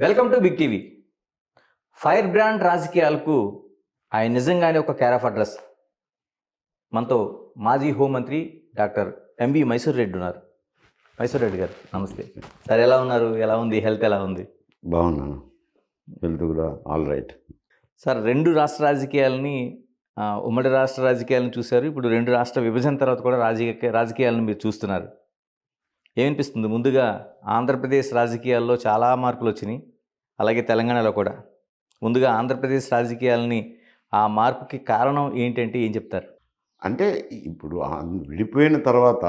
Welcome to Big TV. Firebrand రాజకీయాలకు ఆయన నిజంగానే ఒక కేర్ ఆఫ్ అడ్రస్. మనతో మాజీ హోంమంత్రి డాక్టర్ ఎంవి మైసూర్ రెడ్డి ఉన్నారు. మైసూర్ రెడ్డి గారు నమస్తే సార్. ఎలా ఉన్నారు? ఎలా ఉంది హెల్త్? ఎలా ఉంది? బాగున్నాను, హెల్త్ కూడా ఆల్ రైట్. సార్, రెండు రాష్ట్ర రాజకీయాలని ఉమ్మడి రాష్ట్ర రాజకీయాలను చూశారు. ఇప్పుడు రెండు రాష్ట్ర విభజన తర్వాత కూడా రాజకీయాలను మీరు చూస్తున్నారు. ఏమనిపిస్తుంది? ముందుగా ఆంధ్రప్రదేశ్ రాజకీయాల్లో చాలా మార్పులు వచ్చినాయి, అలాగే తెలంగాణలో కూడా. ముందుగా ఆంధ్రప్రదేశ్ రాజకీయాలని ఆ మార్పుకి కారణం ఏంటంటే ఏం చెప్తారు? అంటే ఇప్పుడు విడిపోయిన తర్వాత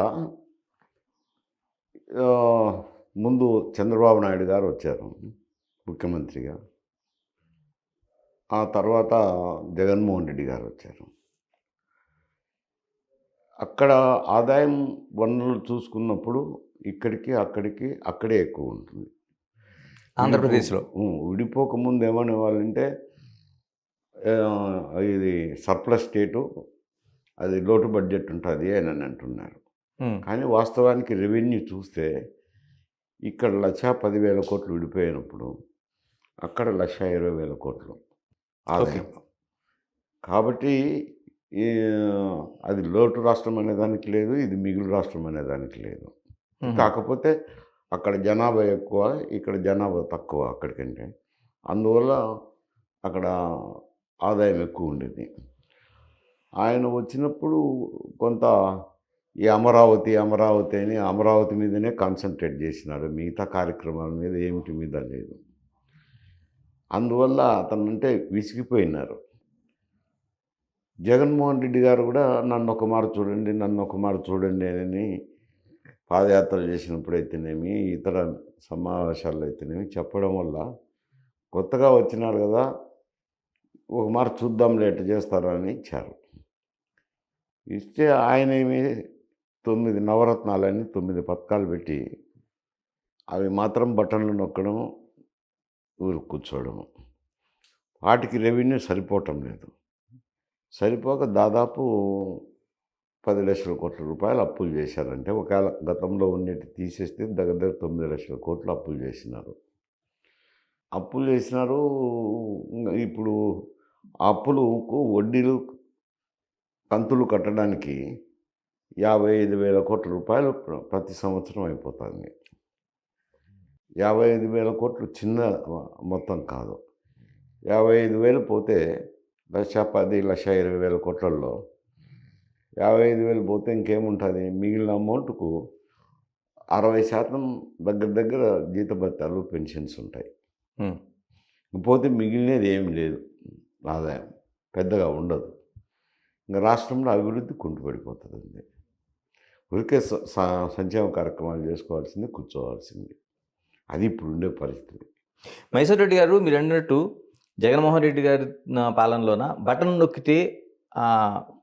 ముందు చంద్రబాబు నాయుడు గారు వచ్చారు ముఖ్యమంత్రిగా. ఆ తర్వాత జగన్మోహన్ రెడ్డి గారు వచ్చారు. అక్కడ ఆదాయం వనరులు చూసుకున్నప్పుడు ఇక్కడికి అక్కడే ఎక్కువ ఉంటుంది ఆంధ్రప్రదేశ్లో. విడిపోకముందు ఏమనే వాళ్ళంటే ఇది సర్ప్లస్ స్టేటు, అది లోటు బడ్జెట్ ఉంటుంది అని అంటున్నారు. కానీ వాస్తవానికి రెవెన్యూ చూస్తే ఇక్కడ 1,10,000 కోట్లు విడిపోయినప్పుడు అక్కడ 1,20,000 కోట్లు ఆదాయం. కాబట్టి అది లోటు రాష్ట్రం అనేదానికి లేదు, ఇది మిగులు రాష్ట్రం అనేదానికి లేదు. కాకపోతే అక్కడ జనాభా ఎక్కువ, ఇక్కడ జనాభా తక్కువ అక్కడికంటే. అందువల్ల అక్కడ ఆదాయం ఎక్కువ ఉండేది. ఆయన వచ్చినప్పుడు కొంత ఈ అమరావతి అని అమరావతి మీదనే కాన్సన్ట్రేట్ చేసినాడు, మిగతా కార్యక్రమాల మీద ఏమిటి మీద లేదు. అందువల్ల అతనంటే విసిగిపోయినారు. జగన్మోహన్ రెడ్డి గారు కూడా నన్ను ఒక మారు చూడండి అని పాదయాత్రలు చేసినప్పుడు అయితేనేమి, ఇతర సమావేశాల్లో అయితేనేమి చెప్పడం వల్ల కొత్తగా వచ్చినారు కదా, ఒక మారు చూద్దాం లేట్ చేస్తారని ఇచ్చారు. ఇస్తే ఆయన ఏమి 9 నవరత్నాలని 9 పథకాలు పెట్టి అవి మాత్రం బటన్లు నొక్కడం, ఊరు కూర్చోవడము. వాటికి రెవెన్యూ సరిపోవటం లేదు. సరిపోక దాదాపు 10 లక్షల కోట్ల రూపాయలు అప్పులు చేశారంటే, ఒకవేళ గతంలో ఉన్నట్టు తీసేస్తే దగ్గర 9 లక్షల కోట్లు అప్పులు చేసినారు. ఇప్పుడు అప్పులకు వడ్డీలు కంతులు కట్టడానికి 55,000 కోట్ల రూపాయలు ప్రతి సంవత్సరం అయిపోతుంది. 55,000 కోట్లు చిన్న మొత్తం కాదు. 55,000 పోతే 1,10,000, 1,20,000 కోట్లలో 55,000 పోతే ఇంకేముంటుంది? మిగిలిన అమౌంట్కు 60% దగ్గర జీతభత్యాలు, పెన్షన్స్ ఉంటాయి. పోతే మిగిలినది ఏమి లేదు, ఆదాయం పెద్దగా ఉండదు. ఇంకా రాష్ట్రంలో అభివృద్ధి కుంటుపడిపోతుంది. ఊరికే సంక్షేమ కార్యక్రమాలు చేసుకోవాల్సింది, కూర్చోవాల్సింది. అది ఇప్పుడు ఉండే పరిస్థితి. మైసూర్ రెడ్డి గారు, మీరు అన్నట్టు జగన్మోహన్ రెడ్డి గారి పాలనలోన బటన్ నొక్కితే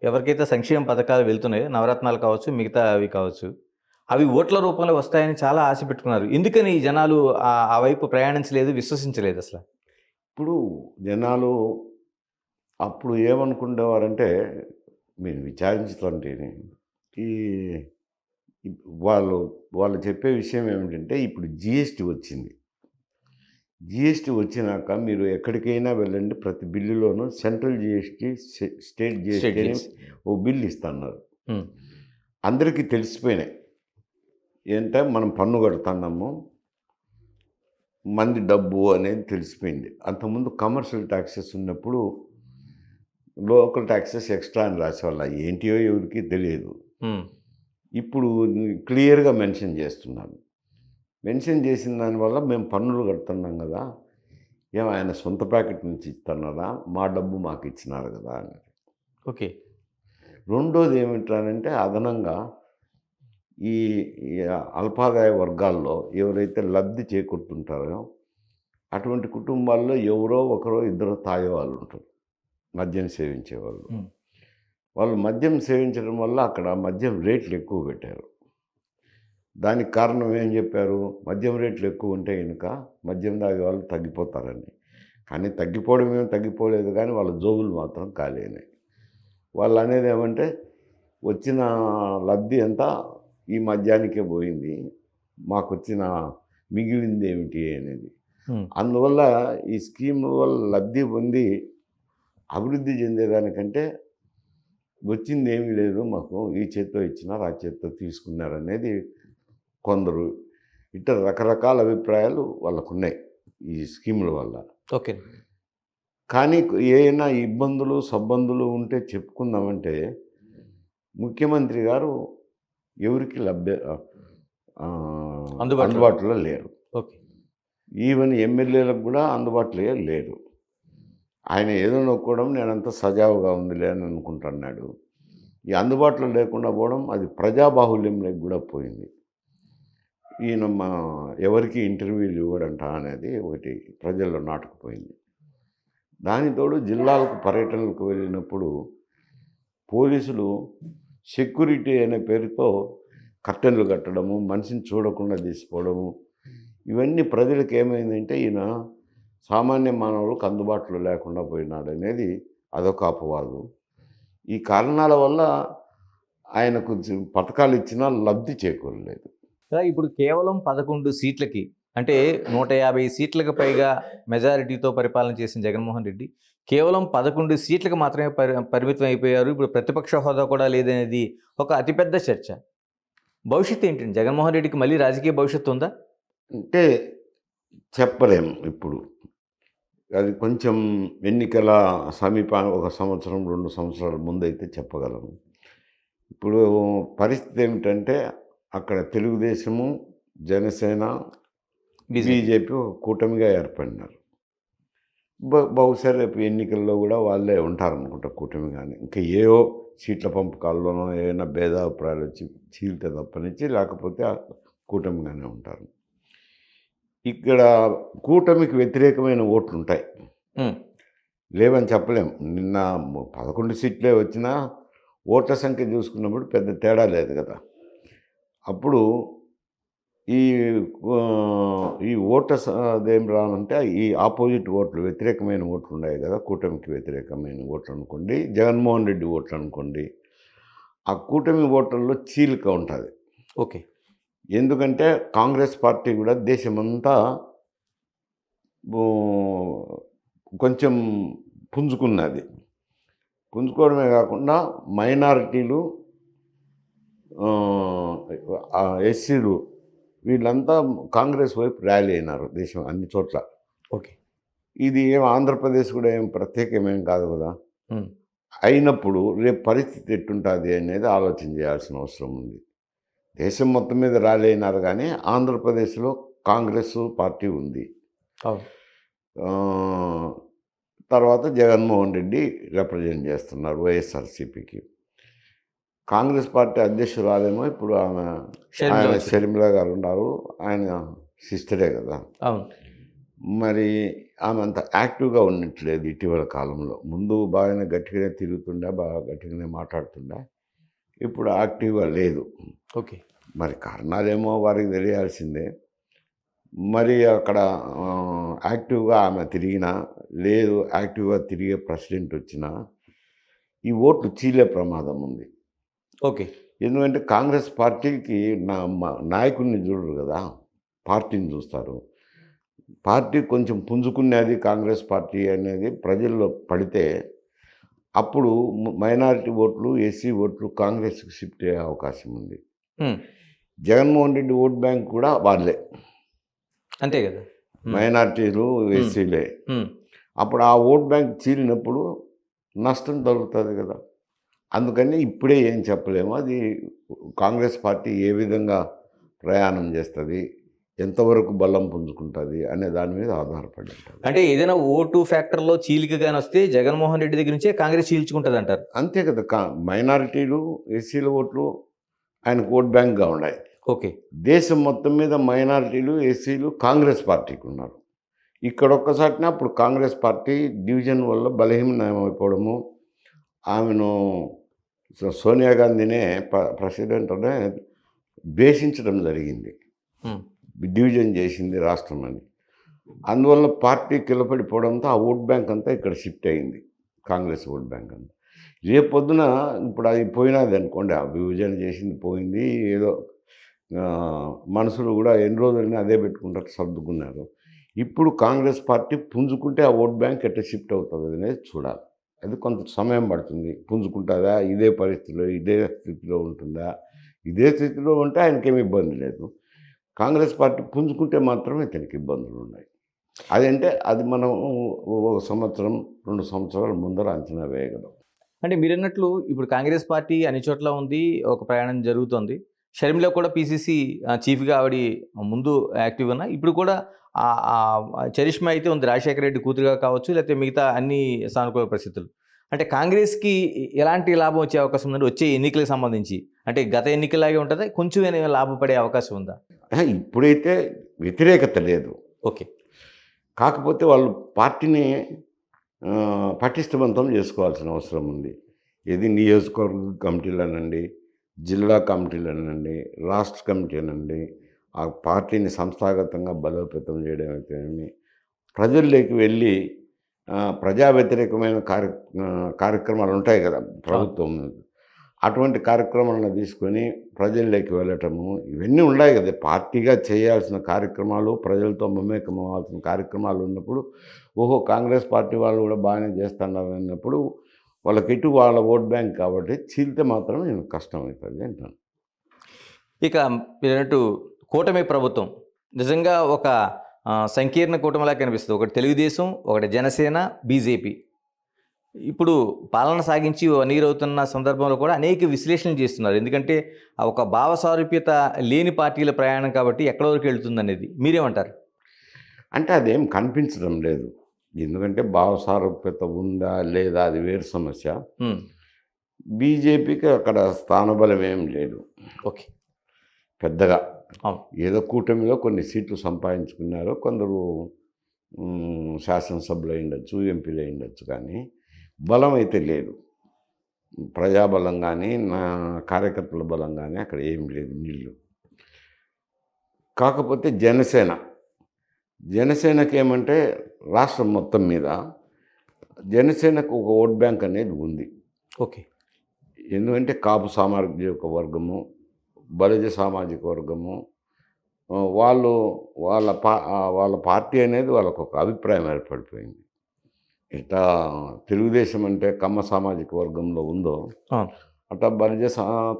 ఎవరికైతే సంక్షేమ పథకాలు వెళ్తున్నాయో, నవరత్నాలు కావచ్చు, మిగతా అవి కావచ్చు, అవి ఓట్ల రూపంలో వస్తాయని చాలా ఆశ పెట్టుకున్నారు. ఎందుకని జనాలు ఆ వైపు ప్రయాణించలేదు, విశ్వసించలేదు అసలు? ఇప్పుడు జనాలు అప్పుడు ఏమనుకునేవారంటే, మీరు విచారించుతుంటే ఈ వాళ్ళు చెప్పే విషయం ఏమిటంటే, ఇప్పుడు జిఎస్టీ వచ్చింది. జిఎస్టీ వచ్చినాక మీరు ఎక్కడికైనా వెళ్ళండి, ప్రతి బిల్లులోనూ సెంట్రల్ జిఎస్టీ, స్టేట్ జిఎస్టీ అని ఓ బిల్లు ఇస్తున్నారు. అందరికీ తెలిసిపోయినాయి ఏంటంటే మనం పన్ను కడుతున్నాము, మంది డబ్బు అనేది తెలిసిపోయింది. అంతకుముందు కమర్షియల్ ట్యాక్సెస్ ఉన్నప్పుడు లోకల్ ట్యాక్సెస్ ఎక్స్ట్రా అని రాసేవాళ్ళ, ఏంటియో ఎవరికి తెలియదు. ఇప్పుడు క్లియర్గా మెన్షన్ చేస్తున్నాను. మెన్షన్ చేసిన దానివల్ల మేము పన్నులు కడుతున్నాం కదా, ఆయన సొంత ప్యాకెట్ నుంచి ఇస్తున్నారా, మా డబ్బు మాకు ఇచ్చినారు కదా అని. ఓకే. రెండోది ఏమిటంటే, అదనంగా ఈ అల్పాదాయ వర్గాల్లో ఎవరైతే లబ్ధి చేకూరుతుంటారో అటువంటి కుటుంబాల్లో ఎవరో ఒకరో ఇద్దరు తాగేవాళ్ళు ఉంటారు, మద్యం సేవించేవాళ్ళు. వాళ్ళు మద్యం సేవించడం వల్ల అక్కడ మద్యం రేట్లు ఎక్కువ పెట్టారు. దానికి కారణం ఏం చెప్పారు? మద్యం రేట్లు ఎక్కువ ఉంటే కనుక మద్యం తాగే వాళ్ళు తగ్గిపోతారని. కానీ తగ్గిపోవడం ఏం తగ్గిపోలేదు, కానీ వాళ్ళ జోబులు మాత్రం ఖాళీ అయినాయి. వాళ్ళు అనేది ఏమంటే, వచ్చిన లబ్ధి అంతా ఈ మద్యానికే పోయింది, మాకు వచ్చిన మిగిలింది ఏమిటి అనేది. ఉమ్, అందువల్ల ఈ స్కీమ్ వల్ల లబ్ధి పొంది అభివృద్ధి చెందేదానికంటే వచ్చింది ఏమీ లేదు, మాకు ఈ చేత్తో ఇచ్చినారు ఆ చేత్తో తీసుకున్నారు అనేది కొందరు ఇట్లా రకరకాల అభిప్రాయాలు వాళ్ళకున్నాయి ఈ స్కీముల వల్ల. ఓకే. కానీ ఏమైనా ఇబ్బందులు సబ్బందులు ఉంటే చెప్పుకుందామంటే ముఖ్యమంత్రి గారు ఎవరికి ఆ, అందుబాటులో లేరు. ఓకే. ఈవెన్ ఎమ్మెల్యేలకు కూడా అందుబాటులో లేరు. ఆయన ఏదో నొక్కడం నేనంతా సజావుగా ఉందిలే అని అనుకుంటున్నాడు. ఈ అందుబాటులో లేకుండా పోవడం అది ప్రజాబాహుల్యంలోకి కూడా పోయింది. ఈయన ఎవరికి ఇంటర్వ్యూలు ఇవ్వడంట అనేది ఒకటి ప్రజల్లో నాటుకుపోయింది. దానితోడు జిల్లాలకు పర్యటనలకు వెళ్ళినప్పుడు పోలీసులు సెక్యూరిటీ అనే పేరుతో కర్టెన్లు కట్టడము, మనిషిని చూడకుండా తీసిపోవడము, ఇవన్నీ ప్రజలకు ఏమైందంటే ఈయన సామాన్య మానవులకు అందుబాటులో లేకుండా పోయినాడు అనేది అదొక అపవాదు. ఈ కారణాల వల్ల ఆయనకు పథకాలు ఇచ్చినా లబ్ధి చేకూరలేదు. ఇప్పుడు కేవలం 11 సీట్లకి, అంటే 150 సీట్లకు పైగా మెజారిటీతో పరిపాలన చేసిన జగన్మోహన్ రెడ్డి కేవలం 11 సీట్లకు మాత్రమే పరిమితం అయిపోయారు. ఇప్పుడు ప్రతిపక్ష హోదా కూడా లేదనేది ఒక అతిపెద్ద చర్చ. భవిష్యత్తు ఏంటండి? జగన్మోహన్ రెడ్డికి మళ్ళీ రాజకీయ భవిష్యత్తు ఉందా? అంటే చెప్పలేము ఇప్పుడు. అది కొంచెం ఎన్నికల ఒక సంవత్సరం 2 సంవత్సరాల ముందైతే చెప్పగలము. ఇప్పుడు పరిస్థితి ఏమిటంటే అక్కడ తెలుగుదేశము, జనసేన, బీజేపీ ఒక కూటమిగా ఏర్పడినారు. బహుశా రేపు ఎన్నికల్లో కూడా వాళ్ళే ఉంటారనుకుంటా కూటమిగానే. ఇంకా ఏవో సీట్ల పంపకాల్లోనో ఏమైనా భేదాభిప్రాయాలు వచ్చి చీలితే తప్పనిచ్చి, లేకపోతే ఆ కూటమిగానే ఉంటారు. ఇక్కడ కూటమికి వ్యతిరేకమైన ఓట్లు ఉంటాయి, లేవని చెప్పలేము. నిన్న 11 సీట్లే వచ్చినా ఓట్ల సంఖ్య చూసుకున్నప్పుడు పెద్ద తేడా లేదు కదా. అప్పుడు ఈ ఓటర్స్ అదేం రానంటే ఈ ఆపోజిట్ ఓట్లు, వ్యతిరేకమైన ఓట్లు ఉన్నాయి కదా, కూటమికి వ్యతిరేకమైన ఓట్లు అనుకోండి, జగన్మోహన్ రెడ్డి ఓట్లు అనుకోండి, ఆ కూటమి ఓట్లలో చీలిక ఉంటుంది. ఓకే. ఎందుకంటే కాంగ్రెస్ పార్టీ కూడా దేశమంతా కొంచెం పుంజుకున్నది. పుంజుకోవడమే కాకుండా మైనారిటీలు, ఎస్సీలు వీళ్ళంతా కాంగ్రెస్ వైపు ర్యాలీ అయినారు దేశం అన్ని చోట్ల. ఓకే. ఇది ఏం ఆంధ్రప్రదేశ్ కూడా ఏం ప్రత్యేకమేం కాదు కదా. అయినప్పుడు రేపు పరిస్థితి ఎట్టుంటుంది అనేది ఆలోచన చేయాల్సిన అవసరం ఉంది. దేశం మొత్తం మీద ర్యాలీ అయినారు కానీ ఆంధ్రప్రదేశ్లో కాంగ్రెస్ పార్టీ ఉంది. తర్వాత జగన్మోహన్ రెడ్డి రిప్రజెంట్ చేస్తున్నారు వైఎస్ఆర్సీపీకి. కాంగ్రెస్ పార్టీ అధ్యక్షురాలేమో ఇప్పుడు ఆమె షర్మిల గారు ఉన్నారు, ఆయన సిస్టరే కదా. మరి ఆమె అంత యాక్టివ్గా ఉన్నట్లేదు ఇటీవల కాలంలో. ముందు బాగానే గట్టిగానే తిరుగుతుండే, బాగా గట్టిగానే మాట్లాడుతుండే, ఇప్పుడు యాక్టివ్గా లేదు. ఓకే. మరి కారణాలేమో వారికి తెలియాల్సిందే. మరి అక్కడ యాక్టివ్గా ఆమె తిరిగినా లేదు, యాక్టివ్గా తిరిగే ప్రెసిడెంట్ వచ్చినా ఈ ఓట్లు చీలే ప్రమాదం ఉంది. ఓకే. ఎందుకంటే కాంగ్రెస్ పార్టీకి నాయకుడిని చూడరు కదా, పార్టీని చూస్తారు. పార్టీ కొంచెం పుంజుకునేది కాంగ్రెస్ పార్టీ అనేది ప్రజల్లో పడితే అప్పుడు మైనారిటీ ఓట్లు, ఎస్సీ ఓట్లు కాంగ్రెస్కి షిఫ్ట్ అయ్యే అవకాశం ఉంది. జగన్మోహన్ రెడ్డి ఓట్ బ్యాంక్ కూడా వాళ్ళే, అంతే కదా, మైనారిటీలు, ఎస్సీలే. అప్పుడు ఆ ఓట్ బ్యాంక్ చీలినప్పుడు నష్టం తగ్గుతుంది కదా. అందుకని ఇప్పుడే ఏం చెప్పలేము. అది కాంగ్రెస్ పార్టీ ఏ విధంగా ప్రయాణం చేస్తుంది, ఎంతవరకు బలం పుంజుకుంటుంది అనే దాని మీద ఆధారపడి ఉంటుంది. అంటే ఏదైనా ఓటు ఫ్యాక్టర్లో చీలికగాని వస్తే జగన్మోహన్ రెడ్డి దగ్గర నుంచే కాంగ్రెస్ చీల్చుకుంటుంది అంటారు. అంతే కదా. మైనారిటీలు, ఎస్సీల ఓట్లు ఆయనకు ఓట్ బ్యాంక్గా ఉన్నాయి. ఓకే. దేశం మొత్తం మీద మైనారిటీలు, ఎస్సీలు కాంగ్రెస్ పార్టీకి ఉన్నారు. ఇక్కడ ఒక్కసారినా అప్పుడు కాంగ్రెస్ పార్టీ డివిజన్ వల్ల బలహీనమైపోవడము, ఆమెను సోనియా గాంధీనే ప్రెసిడెంట్ అనే ద్వేషించడం జరిగింది. డివిజన్ చేసింది రాష్ట్రం అని. అందువల్ల పార్టీ కిలపడిపోవడంతో ఆ ఓట్ బ్యాంక్ అంతా ఇక్కడ షిఫ్ట్ అయింది, కాంగ్రెస్ ఓట్ బ్యాంక్ అంతా. రేపొద్దున ఇప్పుడు అది పోయినది అనుకోండి, ఆ విభజన చేసింది పోయింది, ఏదో మనుషులు కూడా ఎన్ని రోజులని అదే పెట్టుకుంటారు, సర్దుకున్నారు. ఇప్పుడు కాంగ్రెస్ పార్టీ పుంజుకుంటే ఆ ఓట్ బ్యాంక్ ఎట్లా షిఫ్ట్ అవుతుంది అనేది చూడాలి. అది కొంత సమయం పడుతుంది. పుంజుకుంటుందా, ఇదే పరిస్థితిలో ఇదే స్థితిలో ఉంటుందా? ఇదే స్థితిలో ఉంటే ఆయనకేమి ఇబ్బంది లేదు. కాంగ్రెస్ పార్టీ పుంజుకుంటే మాత్రమే ఇతనికి ఇబ్బందులు ఉన్నాయి. అదంటే అది మనం ఒక సంవత్సరం 2 సంవత్సరాల ముందర అంచనా వేయగలం. అంటే మీరన్నట్లు ఇప్పుడు కాంగ్రెస్ పార్టీ అన్ని చోట్ల ఉంది. ఒక ప్రయాణం జరుగుతోంది. షర్మిల కూడా పీసీసీ చీఫ్‌గా ఆవిడ ముందు యాక్టివ్‌గా ఉన్న. ఇప్పుడు కూడా చరిష్మా అయితే ఉంది. రాజశేఖర రెడ్డి కూతురుగా కావచ్చు, లేకపోతే మిగతా అన్ని సానుకూల పరిస్థితులు. అంటే కాంగ్రెస్‌కి ఎలాంటి లాభం వచ్చే అవకాశం ఉందండి? వచ్చే ఎన్నికలకు సంబంధించి? అంటే గత ఎన్నికల్లాగే ఉంటదా? కొంచెం ఏమైనా లాభపడే అవకాశం ఉందా? ఇప్పుడైతే వ్యతిరేకత లేదు. ఓకే. కాకపోతే వాళ్ళు పార్టీని పటిష్టవంతం చేసుకోవాల్సిన అవసరం ఉంది. ఏది నియోజకవర్గ కమిటీలనండి, జిల్లా కమిటీలనండి, రాష్ట్ర కమిటీలనండి, ఆ పార్టీని సంస్థాగతంగా బలోపేతం చేయడం అయితేనేమి, ప్రజల్లోకి వెళ్ళి ప్రజా వ్యతిరేకమైన కార్యక్రమాలు ఉంటాయి కదా ప్రభుత్వం. అటువంటి కార్యక్రమాలను తీసుకొని ప్రజల్లోకి వెళ్ళటము ఇవన్నీ ఉన్నాయి కదా. పార్టీగా చేయాల్సిన కార్యక్రమాలు, ప్రజలతో మమేకం అవ్వాల్సిన కార్యక్రమాలు ఉన్నప్పుడు, ఓహో! కాంగ్రెస్ పార్టీ వాళ్ళు కూడా బాగానే చేస్తున్నారు అన్నప్పుడు వాళ్ళకి ఇటు వాళ్ళ ఓట్ బ్యాంక్ కాబట్టి చీలితే మాత్రం నేను కష్టమవుతుంది అంటాను. ఇక మీరన్నట్టు కూటమి ప్రభుత్వం నిజంగా ఒక సంకీర్ణ కూటమిలా కనిపిస్తుంది. ఒకటి తెలుగుదేశం, ఒకటి జనసేన, బీజేపీ. ఇప్పుడు పాలన సాగించి 1 ఇయర్ అవుతున్న సందర్భంలో కూడా అనేక విశ్లేషణలు చేస్తున్నారు. ఎందుకంటే ఒక భావ సారూప్యత లేని పార్టీల ప్రయాణం కాబట్టి ఎక్కడి వరకు వెళ్తుందనేది. మీరేమంటారు? అంటే అదేం కనిపించడం లేదు. ఎందుకంటే భావ సారూప్యత ఉందా లేదా అది వేరు సమస్య. బీజేపీకి అక్కడ స్థానబలం ఏం లేదు ఓకే. పెద్దగా. అవును. ఏదో కూటమిలో కొన్ని సీట్లు సంపాదించుకున్నారు. కొందరు శాసనసభ్యులు అయ్యుండొచ్చు, ఎంపీలు అయ్యుండొచ్చు, కానీ బలం అయితే లేదు. ప్రజాబలం కానీ, నా కార్యకర్తల బలం కానీ అక్కడ ఏం లేదు, నీళ్ళు. కాకపోతే జనసేనకి ఏమంటే రాష్ట్రం మొత్తం మీద జనసేనకు ఒక ఓట్ బ్యాంక్ అనేది ఉంది. ఓకే. ఎందుకంటే కాపు సామాజిక వర్గము, బలిజ సామాజిక వర్గము, వాళ్ళు వాళ్ళ పార్టీ అనేది వాళ్ళకు ఒక అభిప్రాయం ఏర్పడిపోయింది. ఇట్లా తెలుగుదేశం అంటే కమ్మ సామాజిక వర్గంలో ఉందో అట్లా బలిజ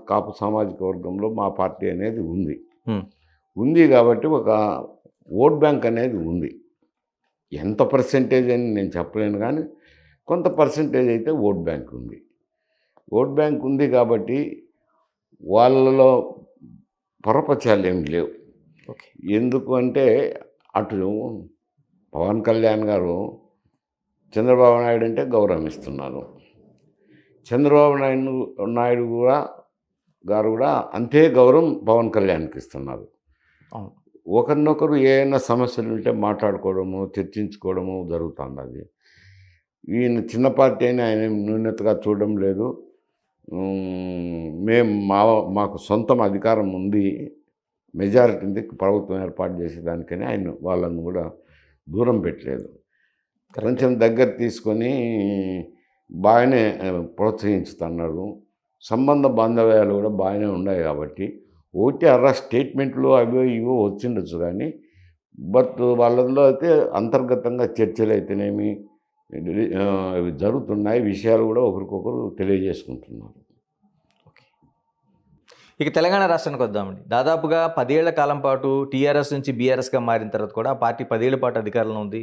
కాపు సామాజిక వర్గంలో మా పార్టీ అనేది ఉంది కాబట్టి ఒక ఓట్ బ్యాంక్ అనేది ఉంది. ఎంత పర్సెంటేజ్ అని నేను చెప్పలేను, కానీ కొంత పర్సెంటేజ్ అయితే ఓట్ బ్యాంక్ ఉంది. ఓట్ బ్యాంక్ ఉంది కాబట్టి వాళ్ళలో పొరపచాలు ఏమి లేవు. ఎందుకు అంటే అటు పవన్ కళ్యాణ్ గారు చంద్రబాబు నాయుడు అంటే గౌరవం ఇస్తున్నారు. చంద్రబాబు నాయుడు గారు కూడా అంతే గౌరవం పవన్ కళ్యాణ్కి ఇస్తున్నారు. ఒకరినొకరు ఏమైనా సమస్యలు ఉంటే మాట్లాడుకోవడము, చర్చించుకోవడము జరుగుతుంది. ఈయన చిన్న పార్టీ అయినా ఆయన న్యూనతగా చూడడం లేదు. మాకు సొంతం అధికారం ఉంది, మెజారిటీ ఉంది, ప్రభుత్వం ఏర్పాటు చేసేదానికని ఆయన వాళ్ళను కూడా దూరం పెట్టలేదు. కొంచెం దగ్గర తీసుకొని బాగానే ప్రోత్సహించుతున్నాడు. సంబంధ బాంధవ్యాలు కూడా బాగానే ఉన్నాయి కాబట్టి ఒకటి స్టేట్మెంట్లు అవో ఇవో వచ్చిండొచ్చు, కానీ బట్ వాళ్ళలో అయితే అంతర్గతంగా చర్చలు అయితేనేమి ఇవి జరుగుతున్నాయి. విషయాలు కూడా ఒకరికొకరు తెలియజేసుకుంటున్నారు. ఇక తెలంగాణ రాష్ట్రానికి వద్దామండి. దాదాపుగా 10 ఏళ్ల కాలం పాటు టీఆర్ఎస్ నుంచి బీఆర్ఎస్గా మారిన తర్వాత కూడా ఆ పార్టీ 10 ఏళ్ల పాటు అధికారంలో ఉంది.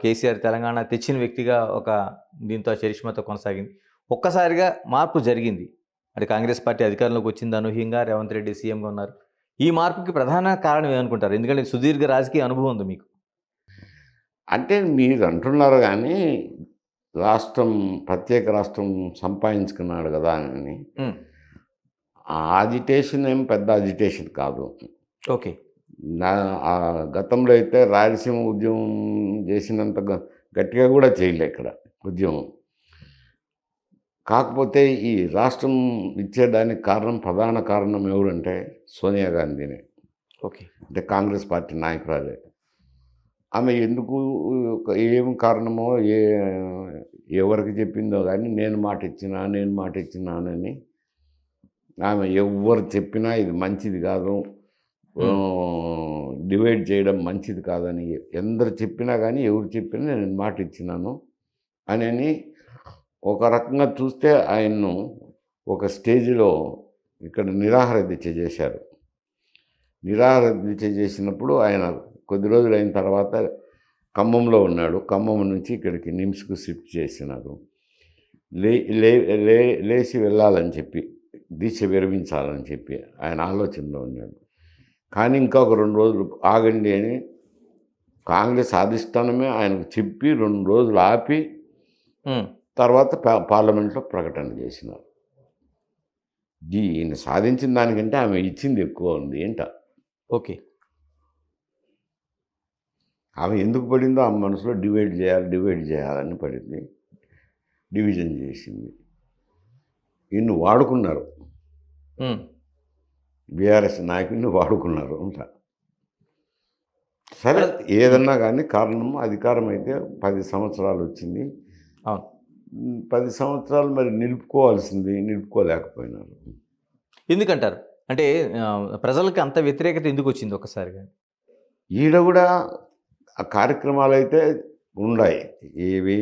కేసీఆర్ తెలంగాణ తెచ్చిన వ్యక్తిగా ఒక దీంతో చరిష్మాతో కొనసాగింది. ఒక్కసారిగా మార్పు జరిగింది. అంటే కాంగ్రెస్ పార్టీ అధికారంలోకి వచ్చింది అనూహ్యంగా. రేవంత్ రెడ్డి సీఎంగా ఉన్నారు. ఈ మార్పుకి ప్రధాన కారణం ఏమనుకుంటారు? ఎందుకంటే సుదీర్ఘ రాజకీయ అనుభవం ఉంది మీకు. అంటే మీరు అంటున్నారు, కానీ ప్రత్యేక రాష్ట్రం సంపాదించుకున్నాడు కదా అని ఆ అజిటేషన్ ఏం పెద్ద అజిటేషన్ కాదు. ఓకే. గతంలో అయితే రాయలసీమ ఉద్యమం చేసినంత గట్టిగా కూడా చేయలే ఇక్కడ ఉద్యమం. కాకపోతే ఈ రాష్ట్రం ఇచ్చేదానికి ప్రధాన కారణం ఎవరంటే సోనియా గాంధీనే. ఓకే. అంటే కాంగ్రెస్ పార్టీ నాయకురాలే. ఆమె ఎందుకు ఏం కారణమో ఎవరికి చెప్పిందో కానీ నేను మాట ఇచ్చినానని ఆమె ఎవరు చెప్పినా ఇది మంచిది కాదు, డివైడ్ చేయడం మంచిది కాదని ఎందరు చెప్పినా కానీ ఎవరు చెప్పినా నేను మాట ఇచ్చినాను అని ఒక రకంగా చూస్తే ఆయన్ను ఒక స్టేజ్లో ఇక్కడ నిరాహార దీక్ష చేశారు. నిరాహార దీక్ష చేసినప్పుడు ఆయన కొద్ది రోజులు అయిన తర్వాత ఖమ్మంలో ఉన్నాడు. ఖమ్మం నుంచి ఇక్కడికి నిమ్స్కు షిఫ్ట్ చేసినారు. లే లే లే లేచి వెళ్ళాలని చెప్పి దీక్ష విరమించాలని చెప్పి ఆయన ఆలోచనలో ఉన్నాడు. కానీ ఇంకా ఒక 2 రోజులు ఆగండి అని కాంగ్రెస్ అధిష్టానమే ఆయనకు చెప్పి 2 రోజులు ఆపి తర్వాత పార్లమెంట్లో ప్రకటన చేసినారు. ఈయన సాధించిన దానికంటే ఆమె ఇచ్చింది ఎక్కువ ఉంది ఏంట. ఓకే. ఆమె ఎందుకు పడిందో ఆమె మనసులో డివైడ్ చేయాలని పడింది. డివిజన్ చేసింది. ఈయన్ని వాడుకున్నారు. బీఆర్ఎస్ నాయకుడిని వాడుకున్నారు అంట. సరే ఏదన్నా కానీ కారణం అధికారం అయితే 10 సంవత్సరాలు వచ్చింది. 10 సంవత్సరాలు మరి నిలుపుకోలేకపోయినారు. ఎందుకంటారు? అంటే ప్రజలకి అంత వ్యతిరేకత ఎందుకు వచ్చింది ఒక్కసారిగా? ఈడ కూడా ఆ కార్యక్రమాలు అయితే ఉన్నాయి. ఏవి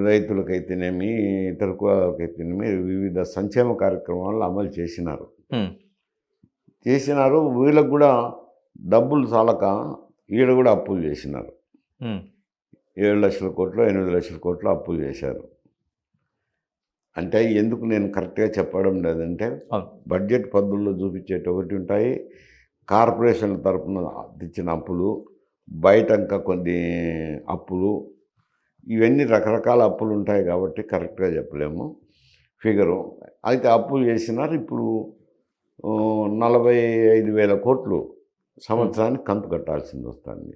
రైతులకైతేనేమి ఇతర కులాలకైతేనేమి వివిధ సంక్షేమ కార్యక్రమాలు అమలు చేసినారు. వీళ్ళకు కూడా డబ్బులు చాలక ఈడ కూడా అప్పులు చేసినారు. 7 లక్షల కోట్లు 8 లక్షల కోట్లు అప్పులు చేశారు. అంటే ఎందుకు నేను కరెక్ట్గా చెప్పడం లేదంటే బడ్జెట్ పద్ధతుల్లో చూపించేటి ఒకటి ఉంటాయి, కార్పొరేషన్ల తరఫున తెచ్చిన అప్పులు, బయట ఇంకా కొన్ని అప్పులు, ఇవన్నీ రకరకాల అప్పులు ఉంటాయి కాబట్టి కరెక్ట్గా చెప్పలేము ఫిగరు. అయితే అప్పులు చేసినారు. ఇప్పుడు 45,000 కోట్లు సంవత్సరానికి కంతు కట్టాల్సింది వస్తుంది.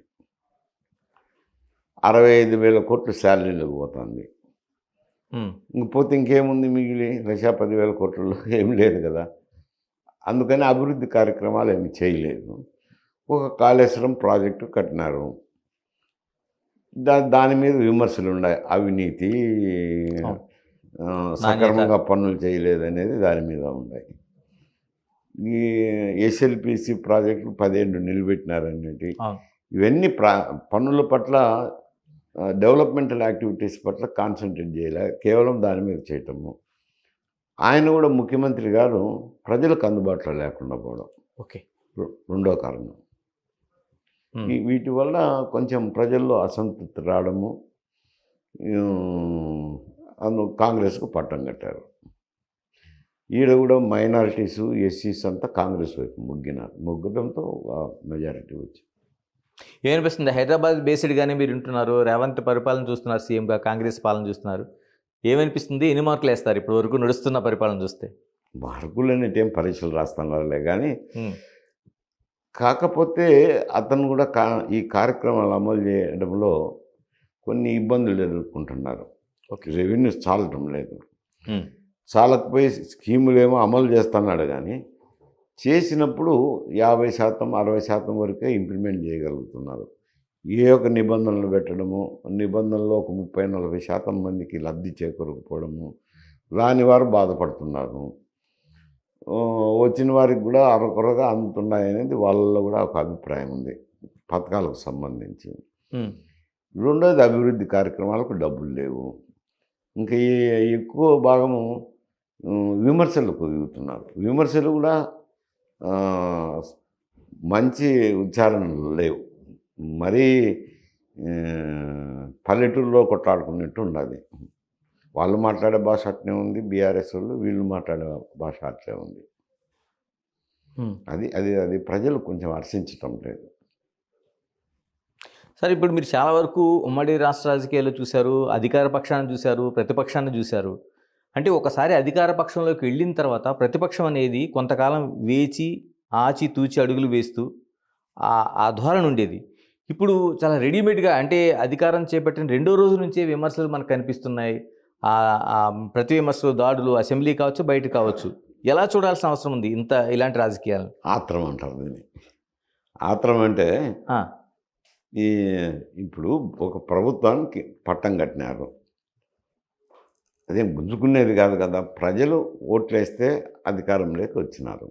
65,000 కోట్లు శాలరీలకు పోతుంది. ఇంకపోతే ఇంకేముంది మిగిలి 1,10,000 కోట్లలో ఏం లేదు కదా. అందుకని అభివృద్ధి కార్యక్రమాలు ఏమి చేయలేదు. ఒక కాళేశ్వరం ప్రాజెక్టు కట్టినారు. దాని మీద విమర్శలు ఉన్నాయి. అవినీతి, సక్రమంగా పనులు చేయలేదు అనేది దాని మీద ఉన్నాయి. ఈ ఎస్ఎల్పిసి ప్రాజెక్టులు 10 ఏళ్ళు నిలబెట్టినారనేది, ఇవన్నీ పనుల పట్ల డెవలప్మెంటల్ యాక్టివిటీస్ పట్ల కాన్సన్ట్రేట్ చేయలే, కేవలం దాని మీద చేయటము. ఆయన కూడా ముఖ్యమంత్రి గారు ప్రజలకు అందుబాటులో లేకుండా పోవడం ఓకే రెండో కారణం. వీటి వల్ల కొంచెం ప్రజల్లో అసంతృప్తి రావడము, కాంగ్రెస్కు పట్టం కట్టారు. ఈడ కూడా మైనారిటీసు ఎస్సీస్ అంతా కాంగ్రెస్ వైపు మొగ్గడంతో మెజారిటీ వచ్చి. ఏమనిపిస్తుంది? హైదరాబాద్ బేస్డ్గానే మీరు ఉంటున్నారు, రేవంత్ పరిపాలన చూస్తున్నారు, సీఎంగా కాంగ్రెస్ పాలన చూస్తున్నారు. ఏమనిపిస్తుంది? ఎన్ని మార్కులు వేస్తారు ఇప్పుడు వరకు నడుస్తున్న పరిపాలన చూస్తే? మార్కులు అనేటేం పరీక్షలు రాస్తున్నారులే కానీ, కాకపోతే అతను కూడా ఈ కార్యక్రమాలు అమలు చేయడంలో కొన్ని ఇబ్బందులు ఎదుర్కొంటున్నారు. రెవెన్యూ చాలటం లేదు. చాలకపోయి స్కీములేమో అమలు చేస్తున్నాడు కానీ చేసినప్పుడు 50% 60% వరకే ఇంప్లిమెంట్ చేయగలుగుతున్నారు. ఏ ఒక నిబంధనలు పెట్టడము, నిబంధనలో ఒక 30-40% మందికి లబ్ధి చేకూరకపోవడము, రాని వారు బాధపడుతున్నారు. వచ్చిన వారికి కూడా అరకొరగా అందుతున్నాయనేది వాళ్ళలో కూడా ఒక అభిప్రాయం ఉంది పథకాలకు సంబంధించి. రెండోది అభివృద్ధి కార్యక్రమాలకు డబ్బులు లేవు. ఇంకా ఎక్కువ భాగము విమర్శలకు దిగుతున్నారు. విమర్శలు కూడా మంచి ఉచ్చారణలు లేవు. మరీ పల్లెటూరులో కొట్లాడుకున్నట్టు ఉన్నది. వాళ్ళు మాట్లాడే భాష అట్నే ఉంది, బీఆర్ఎస్ వాళ్ళు వీళ్ళు మాట్లాడే భాష అట్లే ఉంది. అది అది అది ప్రజలు కొంచెం హర్షించటం లేదు. సరే, ఇప్పుడు మీరు చాలా వరకు ఉమ్మడి రాష్ట్ర రాజకీయాలు చూశారు, అధికార పక్షాన్ని చూశారు, ప్రతిపక్షాన్ని చూశారు. అంటే ఒకసారి అధికార పక్షంలోకి వెళ్ళిన తర్వాత ప్రతిపక్షం అనేది కొంతకాలం వేచి ఆచి తూచి అడుగులు వేస్తూ ఆ ధోరణి ఉండేది. ఇప్పుడు చాలా రెడీమేడ్గా, అంటే అధికారం చేపట్టిన 2వ రోజు నుంచే విమర్శలు మనకు కనిపిస్తున్నాయి. ప్రతి విమర్శలు, దాడులు అసెంబ్లీ కావచ్చు, బయట కావచ్చు. ఎలా చూడాల్సిన అవసరం ఉంది ఇలాంటి రాజకీయాలు? ఆత్రం అంటారు దీన్ని. ఆత్రం అంటే ఇప్పుడు ఒక ప్రభుత్వానికి పట్టం కట్టినారు, అదేం గుంజుకునేది కాదు కదా. ప్రజలు ఓట్లేస్తే అధికారంలోకి వచ్చినారు.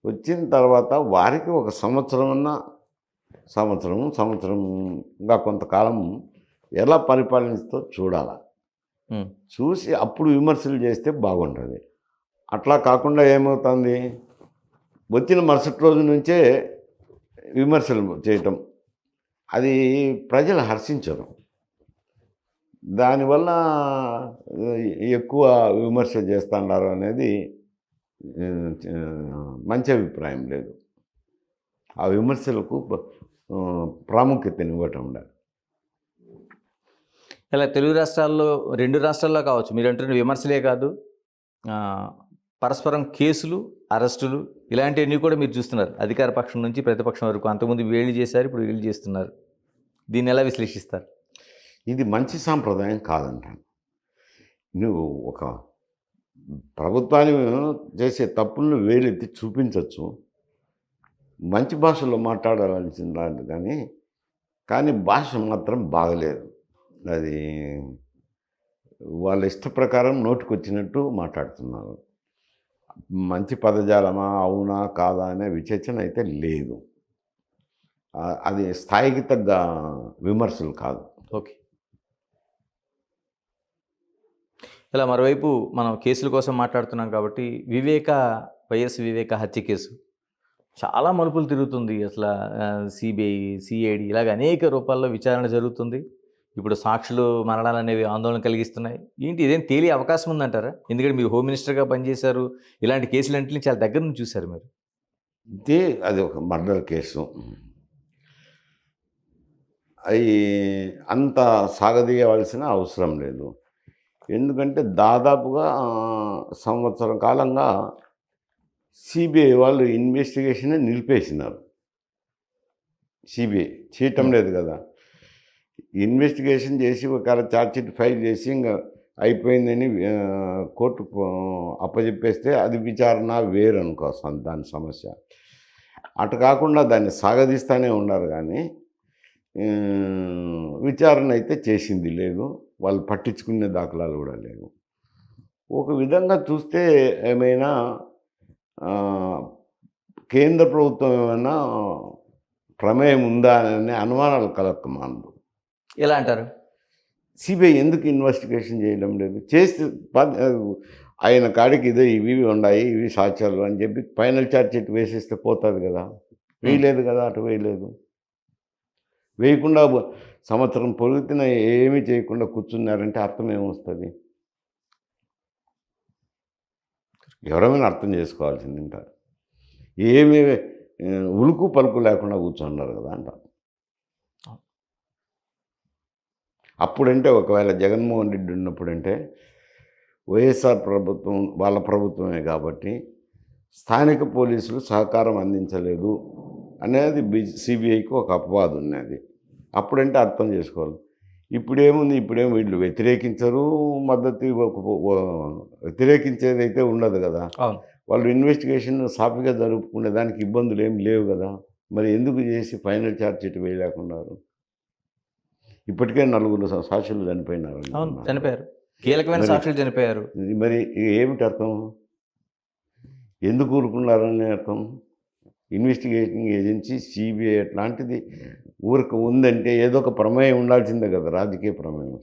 వచ్చిన తర్వాత వారికి ఒక సంవత్సరంగా కొంతకాలం ఎలా పరిపాలిస్తుందో చూడాలి. ఉమ్, చూసి అప్పుడు విమర్శలు చేస్తే బాగుంటుంది. అట్లా కాకుండా ఏమవుతుంది, వచ్చిన మరుసటి రోజు నుంచే విమర్శలు చేయటం, అది ప్రజలు హర్షించరు. దానివల్ల ఎక్కువ విమర్శ చేస్తున్నారు అనేది మంచి అభిప్రాయం లేదు. ఆ విమర్శలకు ప్రాముఖ్యతనివ్వటం లేదు. ఇలా తెలుగు రాష్ట్రాల్లో 2 రాష్ట్రాల్లో కావచ్చు మీరు అంటున్న విమర్శలే కాదు, ఆ, పరస్పరం కేసులు, అరెస్టులు ఇలాంటివన్నీ కూడా మీరు చూస్తున్నారు. అధికార పక్షం నుంచి ప్రతిపక్షం వరకు అంతకుముందు వీళ్ళు చేశారు, ఇప్పుడు వీళ్ళు చేస్తున్నారు. దీన్ని ఎలా విశ్లేషిస్తారు? ఇది మంచి సాంప్రదాయం కాదంటాను. నువ్వు ఒక ప్రభుత్వాన్ని చేసే తప్పులను వేలెత్తి చూపించవచ్చు, మంచి భాషలో మాట్లాడాల్సింది కానీ భాష మాత్రం బాగలేదు. అది వాళ్ళ ఇష్ట ప్రకారం నోటికొచ్చినట్టు మాట్లాడుతున్నారు. మంచి పదజాలమా అవునా కాదా అనే విచక్షణ అయితే లేదు. అది స్థాయికి తగ్గ విమర్శలు కాదు. ఓకే. ఇలా మరోవైపు మనం కేసుల కోసం మాట్లాడుతున్నాం కాబట్టి వైఎస్ వివేక హత్య కేసు చాలా మలుపులు తిరుగుతుంది. అసలు సిబిఐ, సిఐడి ఇలాగ అనేక రూపాల్లో విచారణ జరుగుతుంది. ఇప్పుడు సాక్షులు మరణాలు అనేవి ఆందోళన కలిగిస్తున్నాయి. ఏంటి ఇదేం తేలే అవకాశం ఉందంటారా? ఎందుకంటే మీరు హోమ్ మినిస్టర్గా పనిచేశారు, ఇలాంటి కేసులన్నింటినీ చాలా దగ్గర నుంచి చూశారు మీరు. అది ఒక మర్డర్ కేసు. అవి అంత సాగదీయవలసిన అవసరం లేదు. ఎందుకంటే దాదాపుగా సంవత్సరం కాలంగా సిబిఐ వాళ్ళు ఇన్వెస్టిగేషన్ నిలిపేసినారు. సిబిఐ చేయటం లేదు కదా. ఇన్వెస్టిగేషన్ చేసి ఒకవేళ ఛార్జ్షీట్ ఫైల్ చేసి ఇంకా అయిపోయిందని కోర్టుకు అప్పచెప్పేస్తే అది విచారణ వేరు అనుకోసం దాని సమస్య. అటు కాకుండా దాన్ని సాగదీస్తూనే ఉన్నారు కానీ విచారణ అయితే చేసింది లేదు. వాళ్ళు పట్టించుకునే దాఖలాలు కూడా లేవు. ఒక విధంగా చూస్తే ఏమైనా కేంద్ర ప్రభుత్వం ఏమైనా ప్రమేయం ఉందా అనే అనుమానాలు కలగకమానదు. ఎలా అంటారు? సిబిఐ ఎందుకు ఇన్వెస్టిగేషన్ చేయడం లేదు? చేస్తే ఆయన కాడికి ఇదే ఇవి ఉన్నాయి, ఇవి సాక్ష్యాలు అని చెప్పి ఫైనల్ ఛార్జ్షీట్ వేసేస్తే పోతుంది కదా. వేయలేదు కదా, అటు వేయలేదు. వేయకుండా సంవత్సరం పొరుగుతున్న ఏమీ చేయకుండా కూర్చున్నారంటే అర్థం ఏమొస్తుంది? ఎవరైనా అర్థం చేసుకోవాల్సింది అంటారు. ఏమీ ఉలుకు పలుకు లేకుండా కూర్చున్నారు కదా అంట. అప్పుడంటే ఒకవేళ జగన్మోహన్ రెడ్డి ఉన్నప్పుడంటే వైఎస్ఆర్ ప్రభుత్వం వాళ్ళ ప్రభుత్వమే కాబట్టి స్థానిక పోలీసులు సహకారం అందించలేదు అనేది సిబిఐకి ఒక అపవాదం ఉన్నది. అప్పుడంటే అర్థం చేసుకోవాలి. ఇప్పుడేముంది, ఇప్పుడేమో వీళ్ళు వ్యతిరేకించరు, వ్యతిరేకించేదైతే ఉండదు కదా. వాళ్ళు ఇన్వెస్టిగేషన్ సాఫీగా జరుపుకునే దానికి ఇబ్బందులు ఏమి లేవు కదా. మరి ఎందుకు చేసి ఫైనల్ ఛార్జ్షీట్ వేయలేకున్నారు? ఇప్పటికే 4 సాక్షులు చనిపోయినారు. చనిపోయారు, కీలకమైన సాక్షులు చనిపోయారు. మరి ఏమిటి అర్థం? ఎందుకు ఊరుకున్నారని అర్థం? ఇన్వెస్టిగేటింగ్ ఏజెన్సీ సిబిఐ అట్లాంటిది ఊరికి ఉందంటే ఏదో ఒక ప్రమేయం ఉండాల్సిందే కదా, రాజకీయ ప్రమేయం.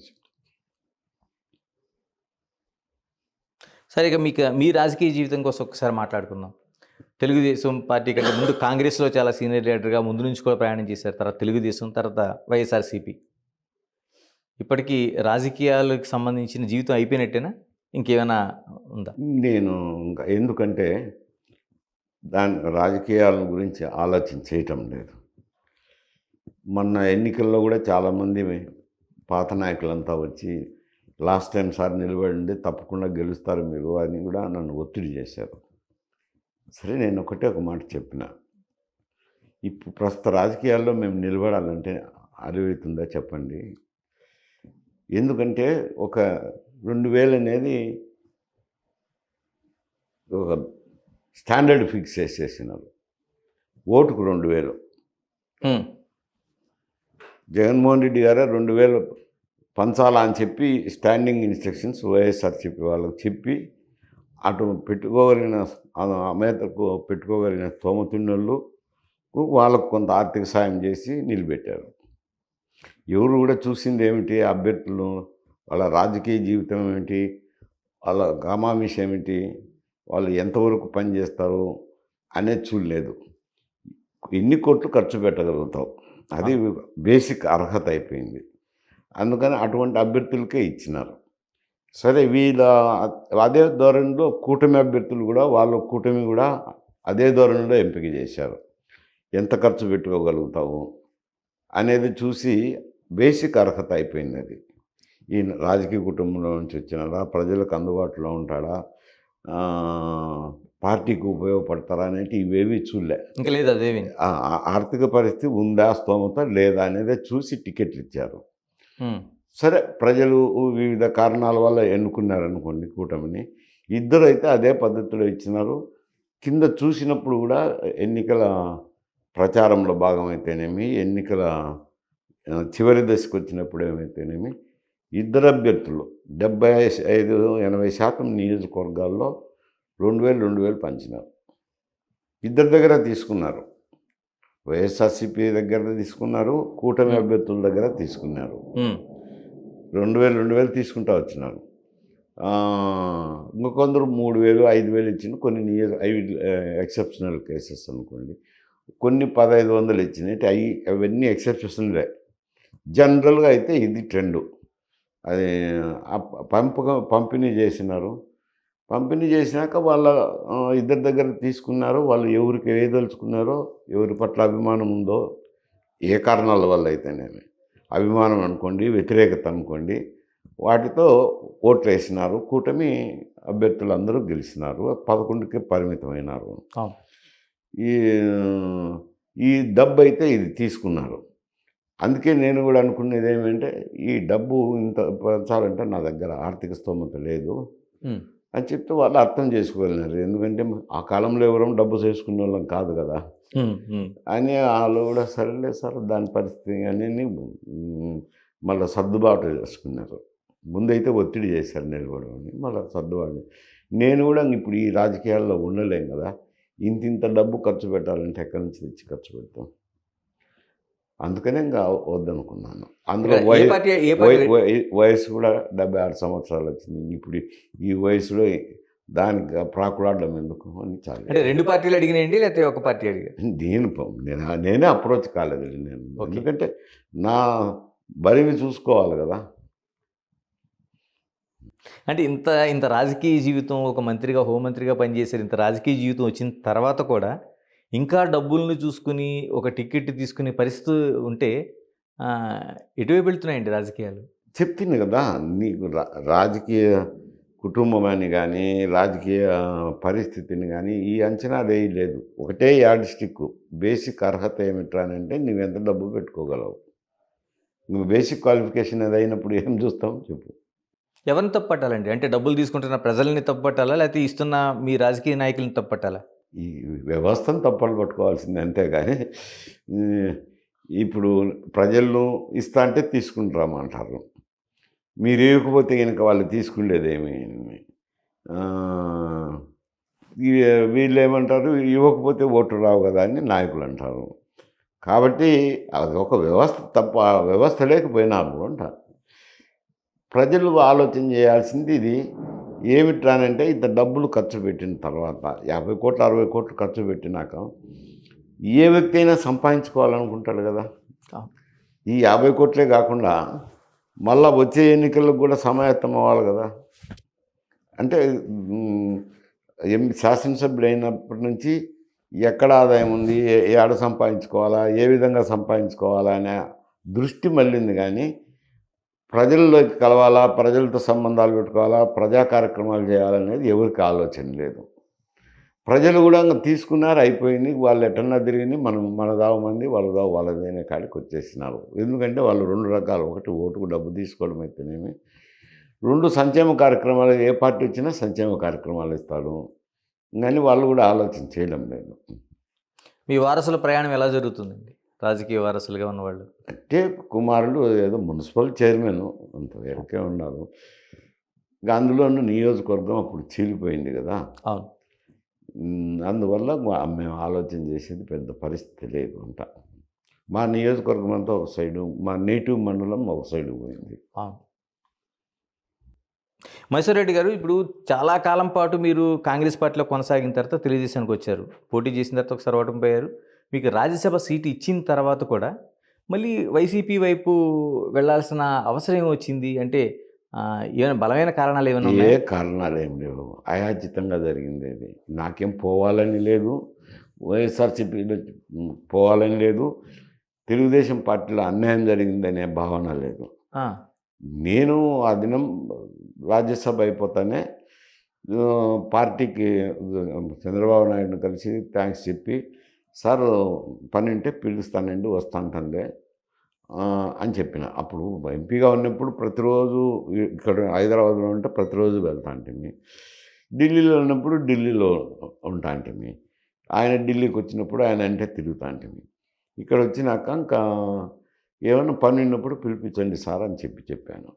సరే, ఇక మీ రాజకీయ జీవితం కోసం ఒకసారి మాట్లాడుకుందాం. తెలుగుదేశం పార్టీ కంటే ముందు కాంగ్రెస్లో చాలా సీనియర్ లీడర్గా ముందు నుంచి కూడా ప్రయాణం చేశారు. తర్వాత తెలుగుదేశం, తర్వాత వైఎస్ఆర్సీపీ. ఇప్పటికీ రాజకీయాలకు సంబంధించిన జీవితం అయిపోయినట్టేనా? ఇంకేమైనా ఉందా? నేను ఎందుకంటే రాజకీయాల గురించి ఆలోచించేయటం లేదు. మొన్న ఎన్నికల్లో కూడా చాలామంది పాత నాయకులంతా వచ్చి లాస్ట్ టైం సార్ నిలబడండి, తప్పకుండా గెలుస్తారు మీరు అని కూడా నన్ను ఒత్తిడి చేశారు. సరే, నేను ఒక మాట చెప్పిన, ఇప్పుడు ప్రస్తుత రాజకీయాల్లో మేము నిలబడాలంటే అరువైతుందా చెప్పండి. ఎందుకంటే ఒక 2000 అనేది ఒక స్టాండర్డ్ ఫిక్స్ చేసేసినారు. ఓటుకు 2000. జగన్మోహన్ రెడ్డి గారు 2000 పంచాలా అని చెప్పి స్టాండింగ్ ఇన్స్ట్రక్షన్స్ వైఎస్ఆర్సీపీ వాళ్ళకి చెప్పి అటు పెట్టుకోగలిగిన మేతకు పెట్టుకోగలిగిన స్తోమతున్నోళ్ళు వాళ్ళకు కొంత ఆర్థిక సాయం చేసి నిలబెట్టారు. ఎవరు కూడా చూసింది ఏమిటి అభ్యర్థులు, వాళ్ళ రాజకీయ జీవితం ఏమిటి, వాళ్ళ గమామిషం ఏమిటి, వాళ్ళు ఎంతవరకు పనిచేస్తారు అనేది చూడలేదు. ఎన్ని కోట్లు ఖర్చు పెట్టగలుగుతావు, అది బేసిక్ అర్హత అయిపోయింది. అందుకని అటువంటి అభ్యర్థులకే ఇచ్చినారు. సరే వీళ్ళ అదే ధోరణిలో కూటమి అభ్యర్థులు కూడా కూటమి కూడా అదే ధోరణిలో ఎంపిక చేశారు. ఎంత ఖర్చు పెట్టుకోగలుగుతావు అనేది చూసి బేసిక్ అర్హత అయిపోయింది అది. ఈ రాజకీయ కుటుంబంలో నుంచి వచ్చినాడా, ప్రజలకు అందుబాటులో ఉంటాడా, పార్టీకి ఉపయోగపడతారా అనేవి ఇవేవి చూడలే. ఇంకా లేదు అదేవి. ఆర్థిక పరిస్థితి ఉందా, స్తోమత లేదా అనేది చూసి టికెట్లు ఇచ్చారు. సరే ప్రజలు వివిధ కారణాల వల్ల ఎన్నుకున్నారనుకోండి కూటమిని. ఇద్దరు అయితే అదే పద్ధతిలో ఇచ్చినారు. కింద చూసినప్పుడు కూడా ఎన్నికల ప్రచారంలో భాగమైతేనేమి, ఎన్నికల చివరి దశకు వచ్చినప్పుడు ఏమైతేనేమి, ఇద్దరు అభ్యర్థులు 75-80% నియోజకవర్గాల్లో 2000 పంచినారు. ఇద్దరి దగ్గర తీసుకున్నారు. వైఎస్ఆర్సీపీ దగ్గర తీసుకున్నారు, కూటమి అభ్యర్థుల దగ్గర తీసుకున్నారు. 2000 తీసుకుంటూ వచ్చినారు. ఇంకొందరు 3000, 5000 ఇచ్చిన కొన్ని ఎక్సెప్షనల్ కేసెస్ అనుకోండి. కొన్ని 1500 ఇచ్చినాయి. అవన్నీ ఎక్సెప్షనలే. జనరల్గా అయితే ఇది ట్రెండు. అది పంపిణీ చేసినారు. పంపిణీ చేసినాక వాళ్ళ ఇద్దరి దగ్గర తీసుకున్నారు. వాళ్ళు ఎవరికి ఏదలుచుకున్నారో, ఎవరి పట్ల అభిమానం ఉందో, ఏ కారణాల వల్ల అయితేనేమి, అభిమానం అనుకోండి, వ్యతిరేకత అనుకోండి, వాటితో ఓట్లు వేసినారు. కూటమి అభ్యర్థులందరూ గెలిచినారు. 11కి పరిమితమైనారు. ఈ డబ్బు అయితే ఇది తీసుకున్నారు. అందుకే నేను కూడా అనుకునేది ఏమంటే, ఈ డబ్బు ఇంత పంచాలంటే నా దగ్గర ఆర్థిక స్తోమత లేదు అని చెప్తే వాళ్ళు అర్థం చేసుకోగలిగినారు. ఎందుకంటే ఆ కాలంలో ఎవరో డబ్బు చేసుకునే వాళ్ళం కాదు కదా అని వాళ్ళు కూడా సరేలే సార్ దాని పరిస్థితి అని మళ్ళీ సర్దుబాటు చేసుకున్నారు. ముందైతే ఒత్తిడి చేశారు నిలబడమని, మళ్ళీ సర్దుబాటు. నేను కూడా ఇప్పుడు ఈ రాజకీయాల్లో ఉండలేం కదా, ఇంత డబ్బు ఖర్చు పెట్టాలంటే ఎక్కడి నుంచి తెచ్చి ఖర్చు పెడతాం. అందుకనే ఇంకా వద్దనుకున్నాను. అందులో వయసు కూడా 76 సంవత్సరాలు వచ్చింది. ఇప్పుడు ఈ వయసులో దానికి ప్రాకులాడడం ఎందుకు అని చాలా. అంటే 2 పార్టీలు అడిగినాయండి, లేకపోతే ఒక పార్టీ అడిగారు? నేనే అప్రోచ్ కాలేదండి నేను. ఎందుకంటే నా బరివి చూసుకోవాలి కదా. అంటే ఇంత రాజకీయ జీవితం, ఒక మంత్రిగా, హోంమంత్రిగా పనిచేశారు, ఇంత రాజకీయ జీవితం వచ్చిన తర్వాత కూడా ఇంకా డబ్బుల్ని చూసుకుని ఒక టికెట్ తీసుకునే పరిస్థితి ఉంటే ఎటువైపు వెళ్తున్నాయండి రాజకీయాలు? చెప్తుంది కదా నీకు, రాజకీయ కుటుంబం కానీ, రాజకీయ పరిస్థితిని కానీ ఈ అంచనా వేయలేదు. ఒకటే యార్డ్ స్టిక్. బేసిక్ అర్హత ఏమిట్రానంటే నువ్వెంత డబ్బు పెట్టుకోగలవు. నువ్వు బేసిక్ క్వాలిఫికేషన్ అది అయినప్పుడు ఏం చూస్తావు చెప్పు. ఎవరిని తప్పట్టాలండి? అంటే డబ్బులు తీసుకుంటున్న ప్రజల్ని తప్పట్టాలా, లేకపోతే ఇస్తున్న మీ రాజకీయ నాయకులను తప్పట్టాలా? ఈ వ్యవస్థను తప్పలు పట్టుకోవాల్సింది అంతేగాని, ఇప్పుడు ప్రజలను ఇస్తా అంటే తీసుకుంటామంటారు. మీరు ఇవ్వకపోతే కనుక వాళ్ళు తీసుకునేదేమి. వీళ్ళు ఏమంటారు, ఇవ్వకపోతే ఓట్లు రావు కదా అని నాయకులు అంటారు. కాబట్టి అది ఒక వ్యవస్థ తప్ప, వ్యవస్థ లేకపోయినారు అంట. ప్రజలు ఆలోచన చేయాల్సింది ఇది ఏమిట్రానంటే, ఇంత డబ్బులు ఖర్చు పెట్టిన తర్వాత 50 కోట్లు 60 కోట్లు ఖర్చు పెట్టినాక ఏ వ్యక్తి అయినా సంపాదించుకోవాలనుకుంటాడు కదా. ఈ 50 కోట్లే కాకుండా మళ్ళా వచ్చే ఎన్నికలకు కూడా సమాయత్తం అవ్వాలి కదా. అంటే శాసనసభ్యుడు అయినప్పటి నుంచి ఎక్కడ ఆదాయం ఉంది, ఏడ సంపాదించుకోవాలా, ఏ విధంగా సంపాదించుకోవాలా అనే దృష్టి మళ్ళింది. కానీ ప్రజల్లోకి కలవాలా, ప్రజలతో సంబంధాలు పెట్టుకోవాలా, ప్రజా కార్యక్రమాలు చేయాలనేది ఎవరికి ఆలోచన లేదు. ప్రజలు కూడా తీసుకున్నారు, అయిపోయింది. వాళ్ళు ఎట్టన్నా తిరిగి మన దావ మంది వాళ్ళ దావ వాళ్ళదైన కాడికి వచ్చేసినారు. ఎందుకంటే వాళ్ళు 2 రకాలు. ఒకటి ఓటుకు డబ్బు తీసుకోవడం అయితేనేమి, 2 సంక్షేమ కార్యక్రమాలు, ఏ పార్టీ వచ్చినా సంక్షేమ కార్యక్రమాలు ఇస్తారు. కానీ వాళ్ళు కూడా ఆలోచన చేయడం లేదు. మీ వారసుల ప్రయాణం ఎలా జరుగుతుందండి, రాజకీయ వారసులుగా ఉన్నవాళ్ళు? అంటే కుమారుడు ఏదో మున్సిపల్ చైర్మన్ అంత వేరకే ఉన్నారు. ఇక అందులోనూ నియోజకవర్గం అప్పుడు చీలిపోయింది కదా. అవును. అందువల్ల మేము ఆలోచన చేసేది పెద్ద పరిస్థితి లేదు అంట. మా నియోజకవర్గం అంతా ఒక సైడు, మా నేటివ్ మండలం ఒక సైడు పోయింది. అవును. మైసూర్ రెడ్డి గారు, ఇప్పుడు చాలా కాలం పాటు మీరు కాంగ్రెస్ పార్టీలో కొనసాగిన తర్వాత తెలుగుదేశానికి వచ్చారు. పోటీ చేసిన తర్వాత ఒకసారి ఓటమిపోయారు. మీకు రాజ్యసభ సీటు ఇచ్చిన తర్వాత కూడా మళ్ళీ వైసీపీ వైపు వెళ్ళాల్సిన అవసరం ఏమొచ్చింది? అంటే ఏమైనా బలమైన కారణాలు ఏమైనా ఏ ఉన్నాయా? కారణాలు ఏం లేవు. అయాచితంగా జరిగింది అది. నాకేం పోవాలని లేదు. వైఎస్ఆర్‌సీపీలో పోవాలని లేదు. తెలుగుదేశం పార్టీలో అన్యాయం జరిగిందనే భావన లేదు. ఆ! నేను ఆ దినం రాజ్యసభ అయిపోతానే పార్టీకి చంద్రబాబు నాయుడుని కలిసి థ్యాంక్స్ చెప్పి, సార్ పని ఉంటే పిలుస్తానండి వస్తాంటండే అని చెప్పిన. అప్పుడు ఎంపీగా ఉన్నప్పుడు ప్రతిరోజు ఇక్కడ హైదరాబాద్లో ఉంటే ప్రతిరోజు వెళ్తాంటిమి. ఢిల్లీలో ఉన్నప్పుడు ఢిల్లీలో ఉంటాంటిమి. ఆయన ఢిల్లీకి వచ్చినప్పుడు ఆయన అంటే తిరుగుతాంటిమి. ఇక్కడ వచ్చినాక ఇంకా ఏమన్నా పని ఉన్నప్పుడు పిలిపించండి సార్ అని చెప్పాను.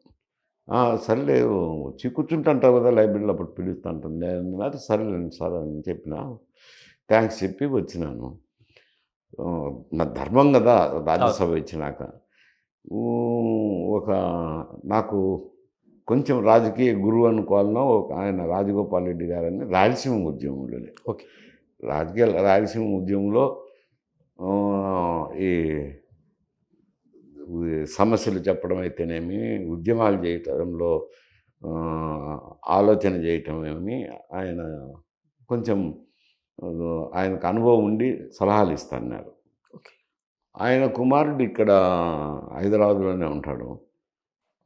సర్లే వచ్చి కూర్చుంటుంటావు కదా లైబ్రరీలో అప్పుడు పిలుస్తుంటుంది అన్నారు. సరేలేండి సార్ అని చెప్పిన. థ్యాంక్స్ చెప్పి వచ్చినాను. నా ధర్మం కదా రాజ్యసభ ఇచ్చినాక. ఒక నాకు కొంచెం రాజకీయ గురువు అనుకోవాలనో ఆయన రాజగోపాల్ రెడ్డి గారని రాయలసీమ ఉద్యమంలోనే. ఓకే. రాయలసీమ ఉద్యమంలో ఈ సమస్యలు చెప్పడం అయితేనేమి, ఉద్యమాలు చేయటంలో ఆలోచన చేయటమేమి ఆయన కొంచెం ఆయనకు అనుభవం ఉండి సలహాలు ఇస్తన్నారు. ఓకే. ఆయన కుమారుడు ఇక్కడ హైదరాబాద్లోనే ఉంటాడు.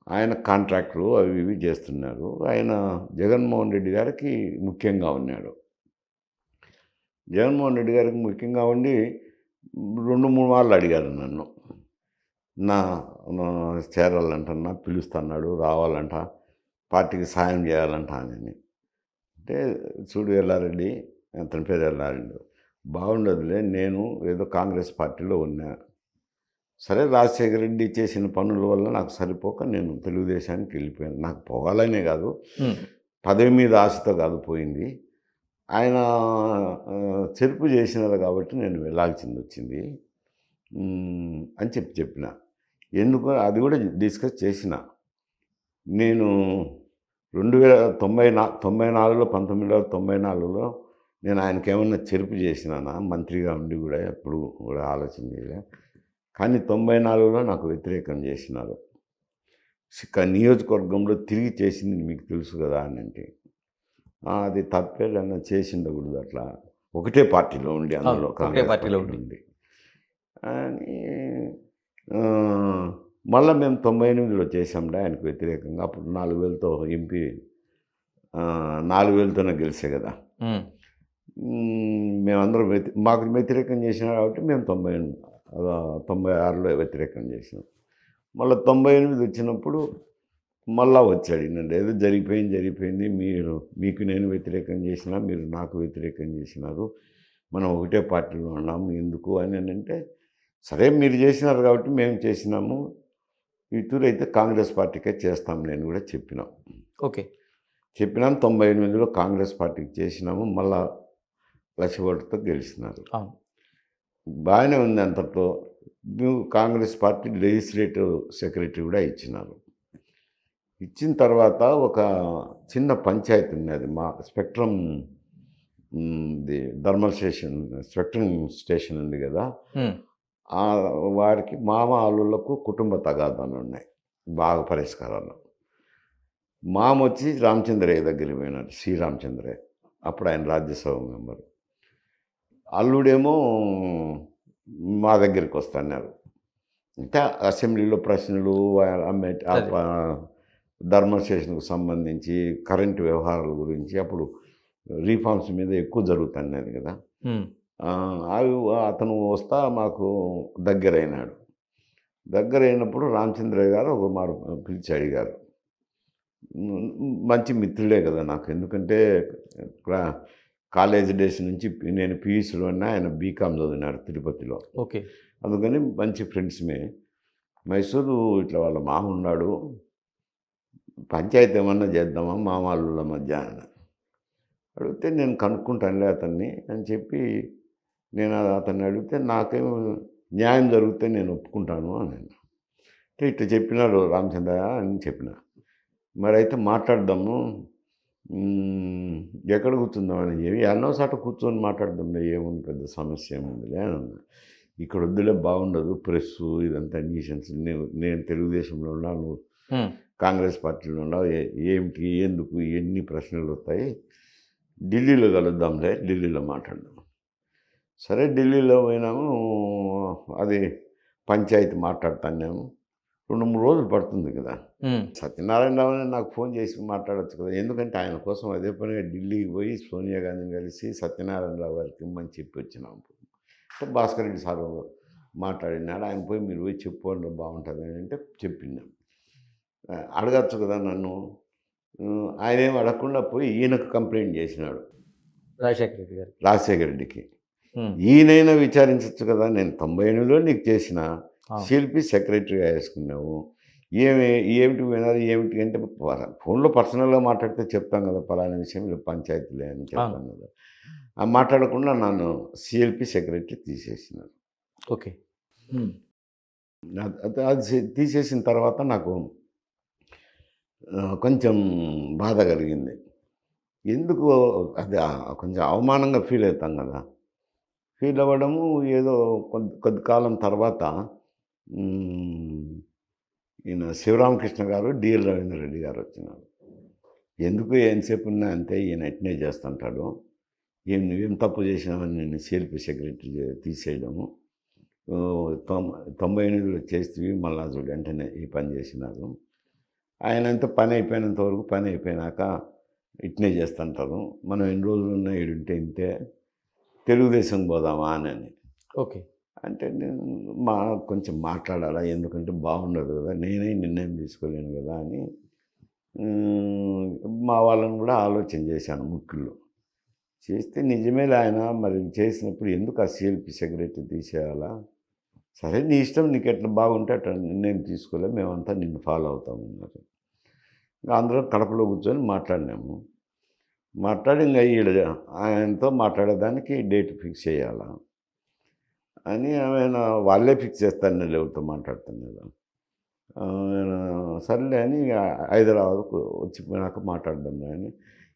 ఆయన కాంట్రాక్టులు అవి ఇవి చేస్తున్నారు. ఆయన జగన్మోహన్ రెడ్డి గారికి ముఖ్యంగా ఉన్నాడు. జగన్మోహన్ రెడ్డి గారికి ముఖ్యంగా ఉండి 2-3 మార్లు అడిగారు నన్ను. నా చేరాలంటన్నా పిలుస్తున్నాడు రావాలంట, పార్టీకి సాయం చేయాలంట అని. అంటే చూడు ఎల్లారెడ్డి, అతని పేరు ఎల్లారెడ్డి, బాగుండదులే, నేను ఏదో కాంగ్రెస్ పార్టీలో ఉన్నా. సరే రాజశేఖర రెడ్డి చేసిన పనుల వల్ల నాకు సరిపోక నేను తెలుగుదేశానికి వెళ్ళిపోయాను. నాకు పోవాలనే కాదు, పదవి మీద ఆశతో కాదు పోయింది. ఆయన చెరుపు చేసినారు కాబట్టి నేను వెళ్ళాల్సింది వచ్చింది అని చెప్పిన. ఎందుకు అది కూడా డిస్కస్ చేసిన. నేను 1994లో నేను ఆయనకి ఏమన్నా చెరుపు చేసినానా మంత్రిగా ఉండి కూడా ఎప్పుడు కూడా ఆలోచన చేయలే. కానీ 94లో నాకు వ్యతిరేకం చేసినారు. నియోజకవర్గంలో తిరిగి చేసింది మీకు తెలుసు కదా అని అంటే, అది తప్పేదన్నా చేసిండకూడదు అట్లా, ఒకటే పార్టీలో ఉండి అందులో కాంగ్రెస్ పార్టీలో ఉండి అని. మళ్ళీ మేము 98లో చేసాంలే ఆయనకు వ్యతిరేకంగా. అప్పుడు 4000తో ఎంపీ 4000తోనే గెలిచే కదా. మేమందరం మాకు వ్యతిరేకం చేసినారు కాబట్టి మేము 96లో వ్యతిరేకం చేసినాం. మళ్ళీ 98 వచ్చినప్పుడు మళ్ళా వచ్చాడు. నన్ను ఏదో జరిగిపోయింది, మీకు నేను వ్యతిరేకం చేసినా, మీరు నాకు వ్యతిరేకం చేసినారు, మనం ఒకటే పార్టీలో ఉన్నాము ఎందుకు అని అంటే, సరే మీరు చేసినారు కాబట్టి మేము చేసినాము, ఈ తూరు అయితే కాంగ్రెస్ పార్టీకే చేస్తాం నేను కూడా చెప్పినాం. ఓకే. చెప్పినాం. 98లో కాంగ్రెస్ పార్టీకి చేసినాము. మళ్ళా 1,00,000 ఓట్లతో గెలిచినారు. బాగానే ఉంది. అంతట్లో నువ్వు కాంగ్రెస్ పార్టీ లెజిస్లేటివ్ సెక్రటరీ కూడా ఇచ్చినారు. ఇచ్చిన తర్వాత ఒక చిన్న పంచాయతీ ఉన్నది, మా స్పెక్ట్రమ్ థర్మల్ స్పెక్ట్రమ్ స్టేషన్ ఉంది కదా, వారికి మామ అల్లుళ్లకు కుటుంబ తగాదాలు ఉన్నాయి, బాగా పరిష్కారాలు. మామ వచ్చి రామచంద్రయ్య దగ్గరికి పోయినాడు, శ్రీరామచంద్రయ్య, అప్పుడు ఆయన రాజ్యసభ మెంబరు. అల్లుడేమో మా దగ్గరికి వస్తున్నారు. అంటే అసెంబ్లీలో ప్రశ్నలు, థర్మల్ స్టేషన్కు సంబంధించి కరెంటు వ్యవహారాల గురించి, అప్పుడు రీఫార్మ్స్ మీద ఎక్కువ జరుగుతున్నది కదా, అవి అతను వస్తా మాకు దగ్గరైనాడు. దగ్గరైనప్పుడు రామచంద్రయ్య గారు ఒక మారు పిలిచి అడిగారు. మంచి మిత్రుడే కదా నాకు, ఎందుకంటే కాలేజ్ డేస్ నుంచి నేను పీయూసీలో ఉన్నా, ఆయన బీకామ్ చదివినాడు తిరుపతిలో. ఓకే. అందుకని మంచి ఫ్రెండ్స్మే. మైసూరు ఇట్లా వాళ్ళ మామ ఉన్నాడు, పంచాయతీ ఏమన్నా చేద్దామా మామాళ్ళ మధ్య అని అడిగితే, నేను కనుక్కుంటానులే అతన్ని అని చెప్పి నేను అతన్ని అడిగితే, నాకేమో న్యాయం జరిగితే నేను ఒప్పుకుంటాను అని. అంటే ఇట్లా చెప్పినాడు రామచంద్ర అని చెప్పిన. మరి అయితే మాట్లాడదాము, ఎక్కడ కూర్చుందామని ఏమి ఎన్నో సాట కూర్చొని మాట్లాడదాంలే, ఏముంది పెద్ద సమస్య ఏముందిలే అని అన్నా. ఇక్కడ వద్దులే, బాగుండదు ప్రెస్సు ఇదంతా న్యూసెన్స్, నేను తెలుగుదేశంలో ఉన్నా, నువ్వు కాంగ్రెస్ పార్టీలో ఉన్నావు, ఏమిటి ఎందుకు ఎన్ని ప్రశ్నలు వస్తాయి, ఢిల్లీలో కలుద్దాంలే, ఢిల్లీలో మాట్లాడదాం. సరే ఢిల్లీలో పోయినాము. అది పంచాయతీ మాట్లాడుతున్నాము. 2-3 రోజులు పడుతుంది కదా. సత్యనారాయణరావు నాకు ఫోన్ చేసి మాట్లాడచ్చు కదా, ఎందుకంటే ఆయన కోసం అదే పనిగా ఢిల్లీకి పోయి సోనియా గాంధీని కలిసి సత్యనారాయణరావు గారికి ఇమ్మని చెప్పి వచ్చినాము. అంటే భాస్కర్ రెడ్డి సార్ మాట్లాడినాడు, ఆయన పోయి మీరు పోయి చెప్పుకోండి బాగుంటుంది అంటే చెప్పిందాం. అడగచ్చు కదా నన్ను, ఆయన ఏం అడగకుండా పోయి ఈయనకు కంప్లైంట్ చేసినాడు, రాజశేఖర రెడ్డికి. ఈయనైనా విచారించవచ్చు కదా, నేను 98లో నీకు చేసిన సిఎల్పి సెక్రటరీగా వేసుకున్నావు, ఏమిటి వినాలి ఏమిటి అంటే ఫోన్లో పర్సనల్గా మాట్లాడితే చెప్తాం కదా, పలానా విషయం ఇలా పంచాయతీలే అని చెప్తాను కదా. మాట్లాడకుండా నన్ను సిఎల్పి సెక్రటరీ తీసేసినారు. ఓకే. అది తీసేసిన తర్వాత నాకు కొంచెం బాధ కలిగింది. ఎందుకు అది కొంచెం అవమానంగా ఫీల్ అవుతాం కదా. ఫీల్ అవ్వడము, ఏదో కొద్ది కాలం తర్వాత ఈయన శివరామకృష్ణ గారు, డిఎల్ రవీంద్ర రెడ్డి గారు వచ్చినారు. ఎందుకు ఎంతసేపు ఉన్నా అంతే, ఈయన ఎట్నే చేస్తుంటాడు, నువ్వేం తప్పు చేసినావని నేను సిఎల్పి సెక్రటరీ తీసేయడము, 98లో చేస్తే మళ్ళా చూడు వెంటనే ఈ పని చేసినారు. ఆయన అంతా పని అయిపోయినంత వరకు, పని అయిపోయినాక ఇట్నే చేస్తుంటారు, మనం ఎన్ని రోజులు ఉన్నా ఈడుంటే ఇంతే, తెలుగుదేశం పోదామా అని. ఓకే. అంటే నేను కొంచెం మాట్లాడాలా, ఎందుకంటే బాగుండదు కదా, నేనే నిర్ణయం తీసుకోలేను కదా అని మా వాళ్ళని కూడా ఆలోచన చేశాను ముఖ్యుల్లో. చేస్తే నిజమేలే, ఆయన మరి చేసినప్పుడు ఎందుకు ఆ సిఎల్పి సెక్రటరీ తీసేయాలా, సరే నీ ఇష్టం, నీకు ఎట్లా బాగుంటే అట్లా నిర్ణయం తీసుకోలే, మేమంతా నిన్ను ఫాలో అవుతామన్నారు. ఇంకా అందరం కడపలో కూర్చొని మాట్లాడినాము. మాట్లాడి ఇంకా ఆయనతో మాట్లాడేదానికి డేట్ ఫిక్స్ చేయాలా అని ఆయన వాళ్ళే ఫిక్స్ చేస్తాను, ఎవరితో మాట్లాడుతున్నారు. సర్లే అని హైదరాబాద్కు వచ్చిపోయినాక మాట్లాడదాం అని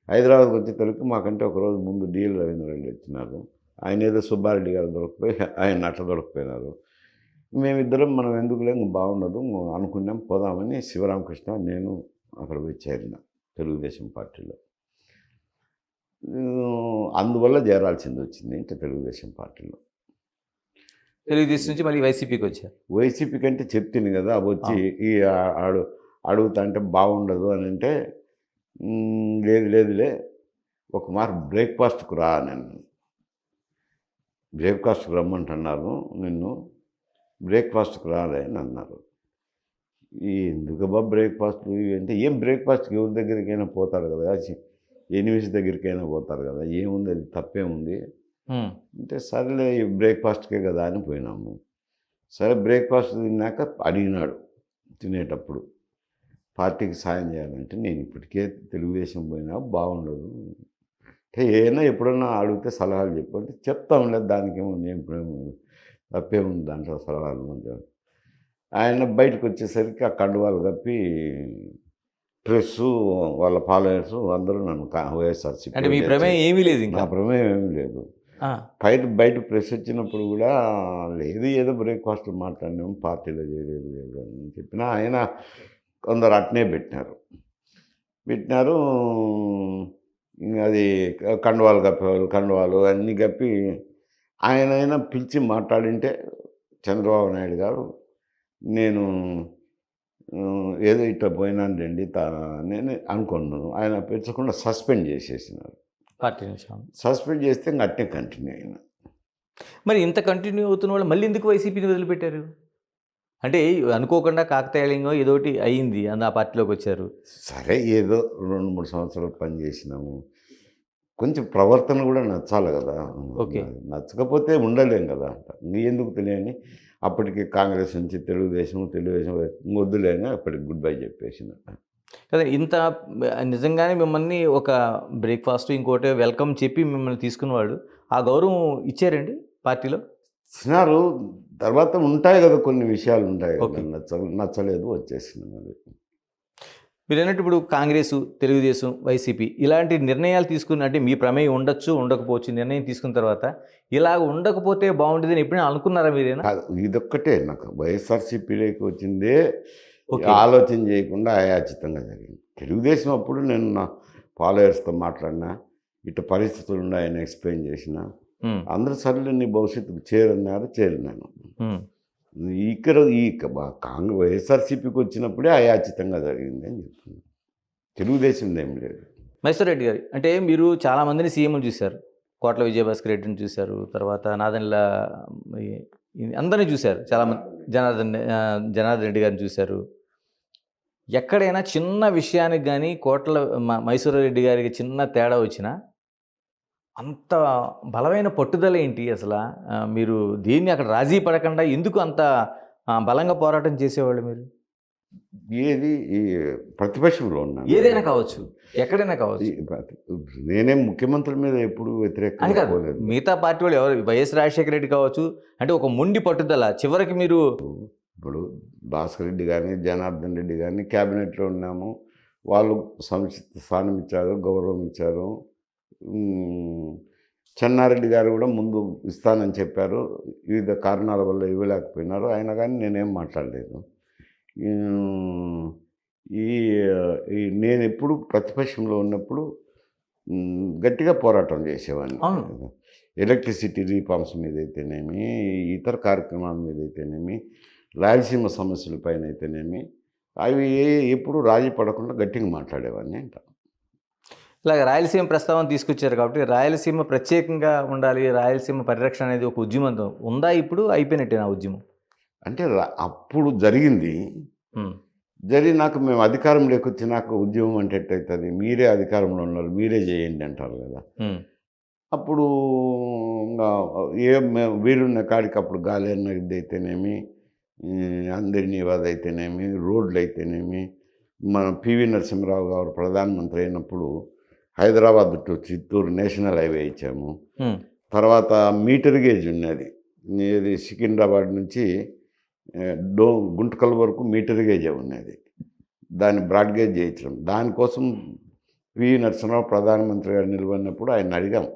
హైదరాబాద్కి వచ్చేసరికి మాకంటే ఒకరోజు ముందు డిఎల్ రవీంద్ర రెడ్డి వచ్చినారు. ఆయన ఏదో సుబ్బారెడ్డి గారు దొరకపోయి ఆయన అట్లా దొరకపోయినారు. మేమిద్దరం మనం ఎందుకులే బాగుండదు అనుకున్నాం, పోదామని శివరామకృష్ణ నేను అక్కడ పోయి చేరిన తెలుగుదేశం పార్టీలో. అందువల్ల చేరాల్సింది వచ్చింది ఇంకా తెలుగుదేశం పార్టీలో. తెలుగుదేశం నుంచి మళ్ళీ వైసీపీకి వచ్చారు. వైసీపీ కంటే చెప్తుంది కదా, వచ్చి ఈ అడుగుతా అంటే బాగుండదు అని అంటే, లేదులే ఒక మారు బ్రేక్ఫాస్ట్కు రా అని. బ్రేక్ఫాస్ట్కి రమ్మంటున్నారు నిన్ను, బ్రేక్ఫాస్ట్కి రాలే అని అన్నారు. ఎందుకబ్బా బ్రేక్ఫాస్ట్ అంటే, ఏం బ్రేక్ఫాస్ట్కి ఎవరి దగ్గరికైనా పోతారు కదా, ఎనిమిది దగ్గరికైనా పోతారు కదా, ఏముంది అది తప్పేముంది అంటే, సరేలే బ్రేక్ఫాస్ట్కే కదా అని పోయినాము. సరే బ్రేక్ఫాస్ట్ తిన్నాక అడిగినాడు తినేటప్పుడు, పార్టీకి సాయం చేయాలంటే, నేను ఇప్పటికే తెలుగుదేశం పోయినా బాగుండదు అంటే, ఏమైనా ఎప్పుడన్నా అడిగితే సలహాలు చెప్పు అంటే, చెప్తాంలే దానికి ఏముంది, ఎప్పుడేముంది తప్పేముంది దాంట్లో సలహాలు మధ్య. ఆయన బయటకు వచ్చేసరికి ఆ కండువాలు కప్పి ప్రెస్సు వాళ్ళ ఫాలోయర్స్ అందరూ నన్ను వైఎస్ఆర్సీపీ అంటే మీ ప్రమేయం ఏమీ లేదు, నా ప్రమేయం ఏమీ లేదు. బయట ప్రెస్ వచ్చినప్పుడు కూడా లేదు, ఏదో బ్రేక్ఫాస్ట్ మాట్లాడినాము, పార్టీలో చేయలేదు లేదు అని చెప్పినా ఆయన కొందరు అట్నే పెట్టినారు. అది కండువాలు కప్పేవాళ్ళు, కండువాలు అన్నీ కప్పి ఆయన పిలిచి మాట్లాడింటే చంద్రబాబు నాయుడు గారు, నేను ఏదో ఇట్లా పోయినాను రండి నేను అనుకున్నాను, ఆయన పెంచకుండా సస్పెండ్ చేసేసినారు. పార్టీ నుంచి సస్పెండ్ చేస్తే ఇంకా అట్నే కంటిన్యూ అయినా. మరి ఇంత కంటిన్యూ అవుతున్న వాళ్ళు మళ్ళీ ఎందుకు వైసీపీని వదిలిపెట్టారు? అంటే అనుకోకుండా కాకతాళీయంగా ఏదోటి అయ్యింది ఆ పార్టీలోకి వచ్చారు. సరే ఏదో 2-3 సంవత్సరాలు పనిచేసినాము, కొంచెం ప్రవర్తన కూడా నచ్చాలి కదా. ఓకే. నచ్చకపోతే ఉండలేం కదా. ఎందుకు తెలియని అప్పటికి కాంగ్రెస్ నుంచి తెలుగుదేశం వద్దులేని అప్పటికి గుడ్ బై చెప్పేసిన. కదా ఇంత నిజంగానే మిమ్మల్ని ఒక బ్రేక్‌ఫాస్ట్ ఇంకోటి వెల్కమ్ చెప్పి మిమ్మల్ని తీసుకున్నవాళ్ళు ఆ గౌరవం ఇచ్చారండి పార్టీలో? ఇచ్చినారు. తర్వాత ఉంటాయి కదా, కొన్ని విషయాలు ఉంటాయి కదా, ఓకే. నచ్చలేదు వచ్చేసింది మరి. మీరన్నట్టు ఇప్పుడు కాంగ్రెసు, తెలుగుదేశం, వైసీపీ ఇలాంటి నిర్ణయాలు తీసుకుని అంటే మీ ప్రమేయం ఉండొచ్చు, ఉండకపోవచ్చు. నిర్ణయం తీసుకున్న తర్వాత ఇలాగ ఉండకపోతే బావుండేదని ఎప్పుడైనా అనుకున్నారా మీరైనా? కాదు, ఇదొక్కటే నాకు వైఎస్ఆర్‌సీపీలోకి వచ్చిందే ఓకే. ఆలోచన చేయకుండా అయాచితంగా జరిగింది. తెలుగుదేశం అప్పుడు నేను నా ఫాలోయర్స్‌తో మాట్లాడినా, ఇట్ట పరిస్థితులు ఉన్నాయని ఎక్స్‌ప్లెయిన్ చేసినా, హ్మ్. అందరూ సర్లే నీ భవిష్యత్తుకు చేరన్నారు, చేరినాను. హ్మ్. ఇక్కడ ఈ వైఎస్ఆర్‌సీపీకి వచ్చినప్పుడే అయాచితంగా జరిగింది అని చెప్తున్నాను. తెలుగుదేశంది ఏం లేదు. మహేశ్వర్ రెడ్డి గారు అంటే మీరు చాలామందిని సీఎంలు చూశారు. కోట్ల విజయభాస్కర్ రెడ్డిని చూశారు. తర్వాత నాదెండ్ల ఈ అందరిని చూశారు. చాలామంది జనార్దన్ రెడ్డి గారిని చూశారు. ఎక్కడైనా చిన్న విషయానికి గాని కోట్ల మైసూర్ రెడ్డి గారికి చిన్న తేడా వచ్చినా అంత బలమైన పట్టుదల ఏంటి అసలా? మీరు దేన్ని అక్కడ రాజీ పడకుండా ఎందుకు అంత బలంగా పోరాటం చేసేవాళ్ళు మీరు? ఏది ఈ ప్రతిపక్షంలో ఉన్నాను. ఏదైనా కావచ్చు. ఎక్కడైనా కావచ్చు. నేనేం ముఖ్యమంత్రి మీద ఎప్పుడు అని వ్యతిరేకంగా కాదు. పోలేదు. మిగతా పార్టీ వాళ్ళు ఎవరు వైఎస్ రాజశేఖర రెడ్డి కావచ్చు. అంటే ఒక మొండి పట్టుదల చివరికి మీరు ఇప్పుడు భాస్కర్ రెడ్డి కానీ, జనార్దన్ రెడ్డి కానీ క్యాబినెట్లో ఉన్నాము. వాళ్ళు సముచిత స్థానం ఇచ్చారు, గౌరవం ఇచ్చారు. చెన్నారెడ్డి గారు కూడా ముందు ఇస్తానని చెప్పారు. వివిధ కారణాల వల్ల ఇవ్వలేకపోయినారు. అయినా కానీ నేనేం మాట్లాడలేదు. ఈ ఈ నేనెప్పుడు ప్రతిపక్షంలో ఉన్నప్పుడు గట్టిగా పోరాటం చేసేవాడిని. అవును. ఎలక్ట్రిసిటీ రీఫార్మ్స్ మీద అయితేనేమి, ఇతర కార్యక్రమాల మీద అయితేనేమి, రాయలసీమ సమస్యలపైన అయితేనేమి, అవి ఎప్పుడు రాజీ పడకుండా గట్టిగా మాట్లాడేవాడిని అంట. ఇలాగ రాయలసీమ ప్రస్తావన తీసుకొచ్చారు కాబట్టి రాయలసీమ ప్రత్యేకంగా ఉండాలి. రాయలసీమ పరిరక్షణ అనేది ఒక ఉద్యమంతో ఉందా ఇప్పుడు? అయిపోయినట్టేనా ఉద్యమం? అంటే అప్పుడు జరిగింది. హ్మ్. జరిగినాక మేము అధికారంలోకి వచ్చినాక ఉద్యమం అంటే ఎట్టయితది? మీరే అధికారంలో ఉన్నారు, మీరే చేయండి అంటారు కదా. హ్మ్. అప్పుడు ఇంగా వీలున్న కాడికి అప్పుడు గాలేరు అయితేనేమి, అందరి అయితేనేమి, రోడ్లు అయితేనేమి, మన పివి నరసింహరావు గారు ప్రధానమంత్రి అయినప్పుడు Hyderabad to Chittoor national highway ఇచ్చాము. హ్మ్. తర్వాత మీటర్ గేజ్ ఉన్నది. ఇది సికింద్రాబాద్ నుంచి గుంటకల్ వరకు మీటర్ గేజే ఉన్నది. దాన్ని బ్రాడ్ గేజ్ చేయించడం. దానికోసం పివి నరసింహరావు ప్రధానమంత్రి గారు నిలబడినప్పుడు ఆయన అడిగాం.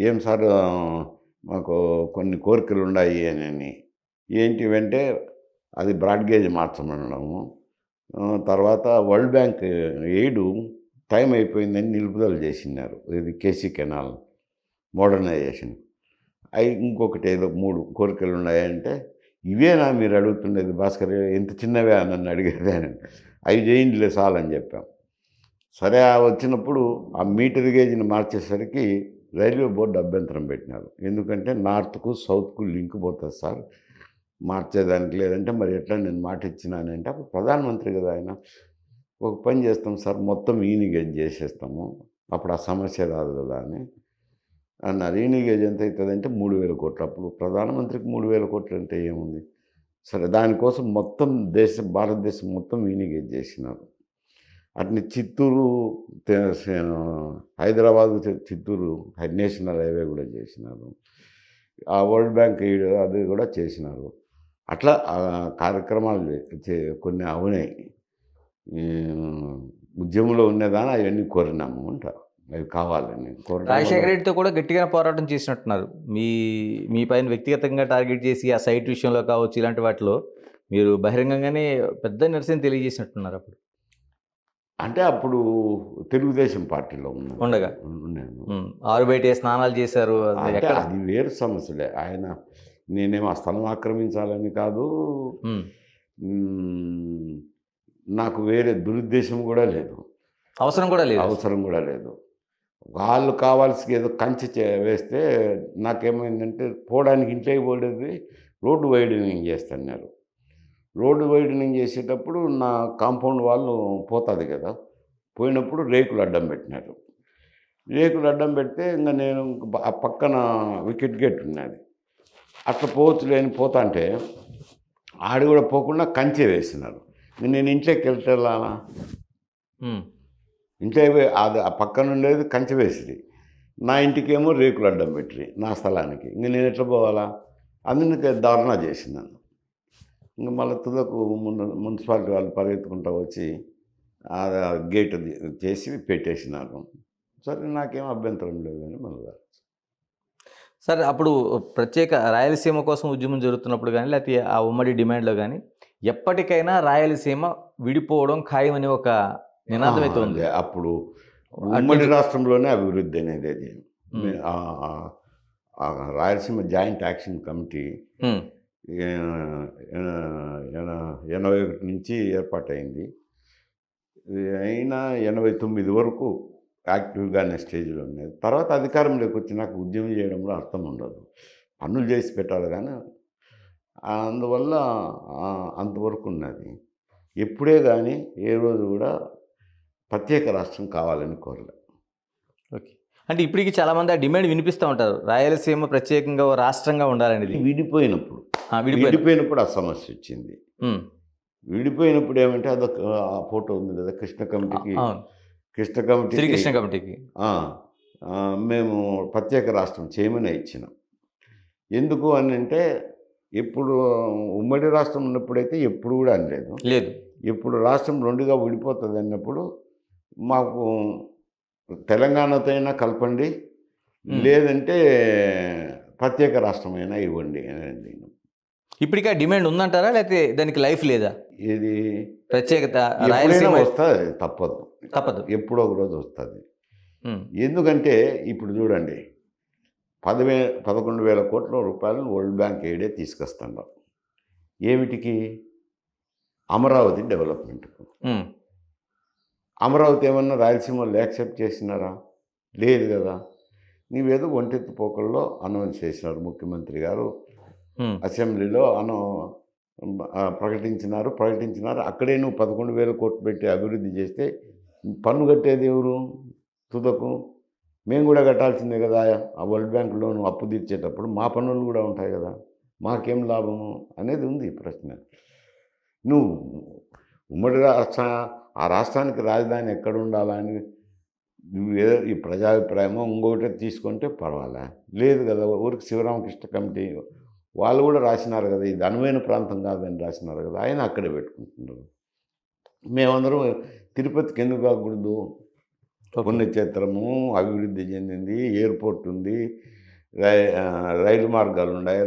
ఏం సార్, మాకు కొన్ని కోరికలు ఉన్నాయి అని. ఏంటివంటే అది బ్రాడ్ గేజ్ మార్చమనడము. తర్వాత వరల్డ్ బ్యాంక్ ఎయిడ్ టైం అయిపోయిందని నిలుపుదల చేసినారు. ఇది కేసీ కెనాల్ మోడర్నైజేషన్. అవి ఇంకొకటి ఏదో 3 కోరికలు ఉన్నాయంటే, ఇవేనా మీరు అడుగుతున్నది భాస్కర్, ఎంత చిన్నవే నన్ను అడిగేది అని. అవి చేయండిలే చాలని చెప్పాం. సరే వచ్చినప్పుడు ఆ మీటర్ గేజ్ని మార్చేసరికి రైల్వే బోర్డు అభ్యంతరం పెట్టినారు. ఎందుకంటే నార్త్కు సౌత్కు లింక్ పోతుంది సార్, మార్చేదానికి లేదంటే మరి ఎట్లా, నేను మాట ఇచ్చినానంటే అప్పుడు ప్రధానమంత్రి కదా ఆయన, ఒక పని చేస్తాం సార్, మొత్తం ఈనిగేజ్ చేసేస్తాము, అప్పుడు ఆ సమస్య రాదు కదా అని అన్నారు. ఈనిగేజ్ ఎంత అవుతుందంటే 3,000 కోట్లు. అప్పుడు ప్రధానమంత్రికి 3,000 కోట్లు అంటే ఏముంది. సరే దానికోసం మొత్తం భారతదేశం మొత్తం ఈనిగేజ్ చేసినారు. అట్ని చిత్తూరు హైదరాబాద్ చిత్తూరు నేషనల్ హైవే కూడా చేసినారు. ఆ వరల్డ్ బ్యాంక్ అది కూడా చేసినారు. అట్లా కార్యక్రమాలు కొన్ని అవునాయి. ఉద్యమంలో ఉన్నదాన అవన్నీ కోరినాము అంటారు. అవి కావాలని రాజశేఖర రెడ్డితో కూడా గట్టిగానే పోరాటం చేసినట్టున్నారు. మీ పైన వ్యక్తిగతంగా టార్గెట్ చేసి ఆ సైట్ విషయంలో కావచ్చు ఇలాంటి వాటిలో మీరు బహిరంగంగానే పెద్ద నిరసన తెలియజేసినట్టున్నారు అప్పుడు. అంటే అప్పుడు తెలుగుదేశం పార్టీలో ఉండగా. ఉన్నాను. ఆరుబయట స్నానాలు చేశారు. అంటే అది వేరు సమస్యలే. నేనేం ఆ స్థలం ఆక్రమించాలని కాదు. నాకు వేరే దురుద్దేశం కూడా లేదు. అవసరం కూడా లేదు. అవసరం కూడా లేదు. వాళ్ళు కావాల్సి ఏదో కంచె వేస్తే నాకేమైందంటే పోవడానికి ఇంట్లోకి పోలేదు, రోడ్డు వైడనింగ్ చేస్తున్నారు. రోడ్డు వైడనింగ్ చేసేటప్పుడు నా కాంపౌండ్ వాళ్ళు పోతుంది కదా, పోయినప్పుడు రేకులు అడ్డం పెట్టినారు. రేకులు అడ్డం పెడితే ఇంకా నేను ఆ పక్కన వికెట్ గేట్ ఉన్నది, అట్లా పోవచ్చు లేని పోతా అంటే ఆడ కూడా పోకుండా కంచె వేసినారు. నేను ఇంట్లోకి వెళ్తే ఉమ్, ఇంట్లో అది ఆ పక్కన ఉండేది కంచె వేసిరి, నా ఇంటికేమో రేకులు అడ్డం పెట్టిరి నా స్థలానికి. ఇంక నేను ఎట్లా పోవాలా? అందుకే ధర్నా చేసినాను. ఇంక మళ్ళీ తుదకు మున్సిపాలిటీ వాళ్ళు పరిగెత్తుకుంటూ వచ్చి ఆ గేట్ చేసి పెట్టేసినారు. సరే నాకేం అభ్యంతరం లేదని మళ్ళీ. సరే అప్పుడు ప్రత్యేక రాయలసీమ కోసం ఉద్యమం జరుగుతున్నప్పుడు కానీ లేకపోతే ఆ ఉమ్మడి డిమాండ్లో కానీ ఎప్పటికైనా రాయలసీమ విడిపోవడం ఖాయమని ఒక నినాదం అయితే ఉంది. అదే అప్పుడు అటు ఉమ్మడి నుంచి రాష్ట్రంలోనే అభివృద్ధి అనేది అది. ఉమ్, ఆ ఆ రాయలసీమ జాయింట్ యాక్షన్ కమిటీ ఉమ్, 81 నుంచి ఏర్పాటైంది. ఇది అయినా 89 వరకు యాక్టివ్గానే స్టేజ్లో ఉన్నది. తర్వాత అధికారంలోకి వచ్చినాక ఉద్యమం చేయడంలో అర్థం ఉండదు. పనులు చేసి పెట్టాలి కానీ అందువల్ల అంతవరకు ఉన్నది. ఎప్పుడే కానీ ఏ రోజు కూడా ప్రత్యేక రాష్ట్రం కావాలని కోరలే. ఓకే. అంటే ఇప్పటికి చాలామంది ఆ డిమాండ్ వినిపిస్తూ ఉంటారు, రాయలసీమ ప్రత్యేకంగా ఓ రాష్ట్రంగా ఉండాలనేది. విడిపోయినప్పుడు విడిపోయి విడిపోయినప్పుడు ఆ సమస్య వచ్చింది. విడిపోయినప్పుడు ఏమంటే అదొక ఆ ఫోటో ఉంది కదా కృష్ణ కమిటీకి. అవును, కృష్ణ కమిటీకి శ్రీకృష్ణ కమిటీకి. ఆ, మేము ప్రత్యేక రాష్ట్రం చేయమని ఇచ్చినాం. ఎందుకు అని అంటే ఇప్పుడు ఉమ్మడి రాష్ట్రం ఉన్నప్పుడైతే ఎప్పుడు కూడా అనలేదు. లేదు. ఇప్పుడు రాష్ట్రం రెండుగా విడిపోతుంది అన్నప్పుడు మాకు తెలంగాణతో అయినా కలపండి, లేదంటే ప్రత్యేక రాష్ట్రమైనా ఇవ్వండి అని. ఇప్పటికీ ఆ డిమాండ్ ఉందంటారా లేకపోతే దానికి లైఫ్ లేదా? ఇది ప్రత్యేకత ఎప్పుడైనా రాయలసీమ వస్తుంది, తప్పదు, తప్పదు. ఎప్పుడో ఒక రోజు వస్తుంది. ఉమ్, ఎందుకంటే ఇప్పుడు చూడండి 11,000 కోట్ల రూపాయలు వరల్డ్ బ్యాంక్ ఎయిడే తీసుకొస్తున్నారు. ఏమిటికి? అమరావతి డెవలప్మెంట్కు. ఉమ్, అమరావతి ఏమన్నా రాయలసీమ వాళ్ళు యాక్సెప్ట్ చేసినారా? లేదు కదా. నీవేదో ఒంటెత్తు పోకల్లో అనౌన్స్ చేసినారు ముఖ్యమంత్రి గారు, ఉమ్, అసెంబ్లీలో ప్రకటించినారు. అక్కడే నువ్వు 11,000 కోట్లు పెట్టి అభివృద్ధి చేస్తే పన్ను కట్టేది ఎవరు? తుదకు మేము కూడా కట్టాల్సిందే కదా. ఆ వరల్డ్ బ్యాంక్ లోను అప్పు తీర్చేటప్పుడు మా పన్నులు కూడా ఉంటాయి కదా, మాకేం లాభము అనేది ఉంది ప్రశ్న. నువ్వు ఉమ్మడి ఆ రాష్ట్రానికి రాజధాని ఎక్కడ ఉండాలని నువ్వు ఏదో ఈ ప్రజాభిప్రాయమో ఇంకొకటి తీసుకుంటే పర్వాలే. లేదు కదా, ఊరికి శివరామకృష్ణ కమిటీ వాళ్ళు కూడా రాసినారు కదా, ఇది అనువైన ప్రాంతం కాదని రాసినారు కదా, ఆయన అక్కడే పెట్టుకుంటున్నారు. మేమందరం తిరుపతికి ఎందుకు కాకూడదు? పుణ్యక్షేత్రము, అభివృద్ధి చెందింది, ఎయిర్పోర్ట్ ఉంది, రైలు మార్గాలు ఉన్నాయి,